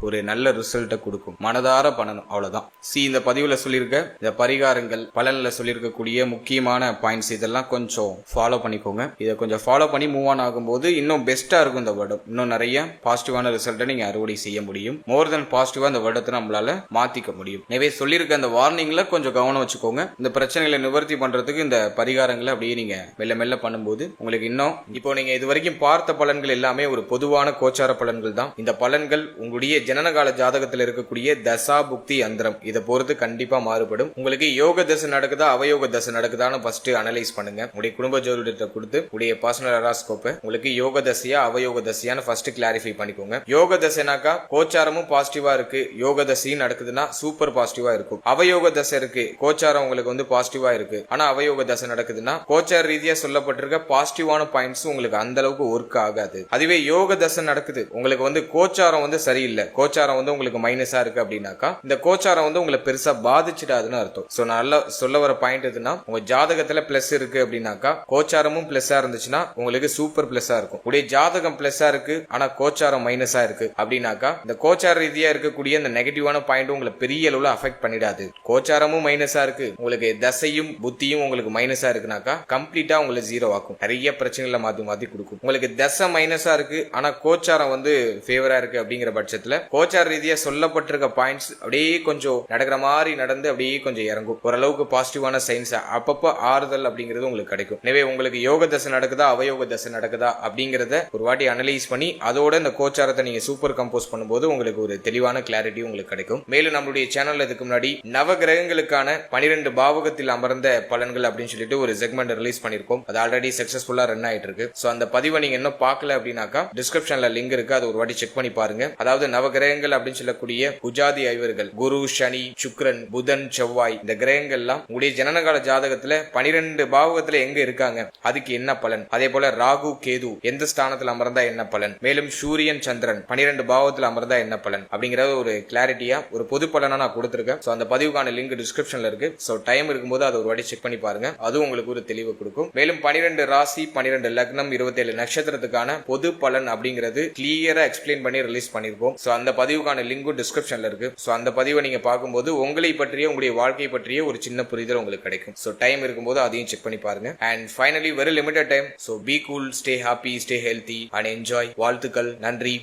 ஒரு நல்ல ரிசல்ட்டை கொடுக்கும். மனதார பண்ணணும், அவ்வளவுதான். இந்த பதிவுல சொல்லியிருக்க இந்த பரிகாரங்கள் பலன்ல சொல்லியிருக்கக்கூடிய முக்கியமான பாயிண்ட்ஸ் இதெல்லாம் கொஞ்சம் ஃபாலோ பண்ணிக்கோங்க. இதை கொஞ்சம் ஃபாலோ பண்ணி மூவ் ஆன் ஆகும்போது இன்னும் பெஸ்டா இருக்கும். இந்த வருடம் இன்னும் நிறைய பாசிட்டிவான ரிசல்ட்டை நீங்க அறுவடை செய்ய முடியும். மோர் தென் பாசிட்டிவா இந்த வருடத்தை நம்மளால மாத்திக்க முடியும். எனவே சொல்லியிருக்க அந்த வார்னிங்ல கொஞ்சம் கவனம் வச்சுக்கோங்க. இந்த பிரச்சனைகளை நிவர்த்தி பண்றதுக்கு இந்த பரிகாரங்களை அப்படியே நீங்க மெல்ல மெல்ல பண்ணும்போது உங்களுக்கு இன்னும் இப்போ நீங்க இது வரைக்கும் பார்த்த பலன்கள் எல்லாமே ஒரு பொதுவான கோச்சார பலன்கள் தான். இந்த பலன்கள் உங்களுடைய ஜனனகால ஜாதகத்தில் இருக்கக்கூடிய தசா புக்தி அந்தரம் இதை பொறுத்து கண்டிப்பா மாறுபடும். உங்களுக்கு யோக தசை நடக்குதா அவயோக தசை நடக்குதான்னு ஃபர்ஸ்ட் அனலைஸ் பண்ணுங்க. உங்களுடைய குடும்ப ஜோதிடத்தை கொடுத்து உங்களுடைய பர்சனல் ஹாரோஸ்கோப்பை உங்களுக்கு யோக தசையா அவயோக தசையான்னு ஃபர்ஸ்ட் கிளாரிஃபை பண்ணிக்கோங்க. யோக தசைனாக்கா கோச்சாரமும் பாசிட்டிவா இருக்கு, யோக தசையும் நடக்குதுன்னா சூப்பர் பாசிட்டிவா இருக்கும். அவயோக தசை இருக்கு, கோச்சாரம் உங்களுக்கு வந்து பாசிட்டிவா இருக்கு, ஆனா அவயோக தசை நடக்குதுன்னா கோச்சார ரீதியா சொல்லப்பட்டிருக்க பாசிட்டிவான பாயிண்ட்ஸ் உங்களுக்கு அந்த அளவுக்கு ஒர்க் ஆகாது. அதுவே யோக தசை நடக்குது, உங்களுக்கு வந்து கோச்சாரம் வந்து சரியில்லை, கோச்சாரம் வந்து உங்களுக்கு மைனஸா இருக்கு அப்படின்னாக்கா இந்த கோச்சாரம் வந்து உங்களை பெருசா பாதிச்சிடாதுன்னு அர்த்தம். சோ நல்லா சொல்ல வர பாயிண்ட் எதுனா, உங்க ஜாதகத்துல பிளஸ் இருக்கு அப்படின்னாக்கா கோச்சாரமும் பிளஸ்ஸா இருந்துச்சுன்னா உங்களுக்கு சூப்பர் பிளஸ்ஸா இருக்கும். உடைய ஜாதகம் பிளஸ்ஸா இருக்கு ஆனா கோச்சாரம் மைனஸா இருக்கு அப்படின்னாக்கா இந்த கோச்சார ரீதியா இருக்கக்கூடிய இந்த நெகட்டிவான பாயிண்ட் உங்களை பெரிய அளவுல அஃபெக்ட் பண்ணிடாது. கோச்சாரமும் மைனஸா இருக்கு, உங்களுக்கு தசையும் புத்தியும் உங்களுக்கு மைனஸா இருக்குனாக்கா கம்ப்ளீட்டா உங்களுக்கு ஜீரோ ஆக்கும், நிறைய பிரச்சனைகளை மாத்தி மாத்தி கொடுக்கும். உங்களுக்கு தசை மைனஸா இருக்கு ஆனா கோச்சாரம் வந்து ஃபேவரா இருக்கு அப்படிங்கிற பட்சத்துல கோச்சார ரீதியா சொல்லப்பட்டிருக்க பாயிண்ட்ஸ் அப்படியே கொஞ்சம் நடக்கிற மாதிரி நடந்து அப்படியே கொஞ்சம் இறங்கும். ஓரளவுக்கு பாசிட்டிவான சைன்ஸ் அப்பப்போ ஆறுதல் அப்படிங்கிறது உங்களுக்கு கிடைக்கும். எனவே உங்களுக்கு யோக தசை நடக்குதா அவயோக தசை நடக்குதா அப்படிங்கறத ஒரு வாட்டி அனலைஸ் பண்ணி அதோட இந்த கோச்சாரத்தை நீங்க சூப்பர் கம்போஸ் பண்ணும்போது உங்களுக்கு ஒரு தெளிவான கிளாரிட்டி உங்களுக்கு கிடைக்கும். மேலும் நம்மளுடைய சேனல்ல இதுக்கு முன்னாடி நவ கிரகங்களுக்கான 12 பாவகத்தில் அமர்ந்த பலன்கள் அப்படின்னு சொல்லிட்டு ஒரு செக்மெண்ட் ரிலீஸ் பண்ணிருக்கோம். அது ஆல்ரெடி சக்சஸ்ஃபுல்லா ரன் ஆயிட்டு இருக்கு. சோ அந்த பதிவை நீங்க இன்னும் பார்க்கல அப்படின்னாக்கா டிஸ்கிரிப்ஷன்ல லிங்க் இருக்கு, அது ஒரு வாட்டி செக் பண்ணி பாருங்க. அதாவது நவ கிரகங்கள் அப்படின்னு சொல்லக்கூடிய புஜாதி ஐவர்கள் குரு, சனி, சுக்கிரன், புதன், செவ்வாய், இந்த கிரகங்கள் எல்லாம் உங்களுடைய ஜனனகால ஜாதகத்துல 12 பாவகத்துல எங்க இருக்காங்க, அதுக்கு என்ன பலன், அதே போல ராகு, கேது எந்த ஸ்தானத்துல அமர்ந்தா என்ன பலன், மேலும் சூரியன், சந்திரன் 12 பாவத்துல அமர்ந்தா என்ன பலன் அப்படிங்கறது ஒரு கிளாரிட்டியா ஒரு பொது பலனா நான் கொடுத்திருக்கேன். சோ அந்த பதிவுக்கான லிங்க் டிஸ்கிரிப்ஷன்ல இருக்கு. சோ டைம் இருக்கும்போது அதை ஒரு வாட்டி செக் பண்ணி பாருங்க, அதுவும் உங்களுக்கு ஒரு தெளிவு கொடுக்கும். மேலும் 12 ராசி, 12 லக்னம், 27 நட்சத்திரத்துக்கான பொது பலன் அப்படிங்கிறது கிளியரா எக்ஸ்பிளைன் பண்ணி ரிலீஸ் பண்ணிருக்கோம். சோ அந்த பதிவுக்கான லிங்கும் டிஸ்கிரிப்ஷன்ல இருக்கு. சோ அந்த பதிவை நீங்க பார்க்கும்போது உங்களை பற்றிய உங்களுடைய வாழ்க்கை பற்றிய ஒரு சின்ன புரிதல் உங்களுக்கு கிடைக்கும். சோ டைம் இருக்கும்போது அதையும் செக் பண்ணி பாருங்க. And finally very limited time. So be cool, stay happy, stay healthy and enjoy. வாழ்த்துக்கள், நன்றி.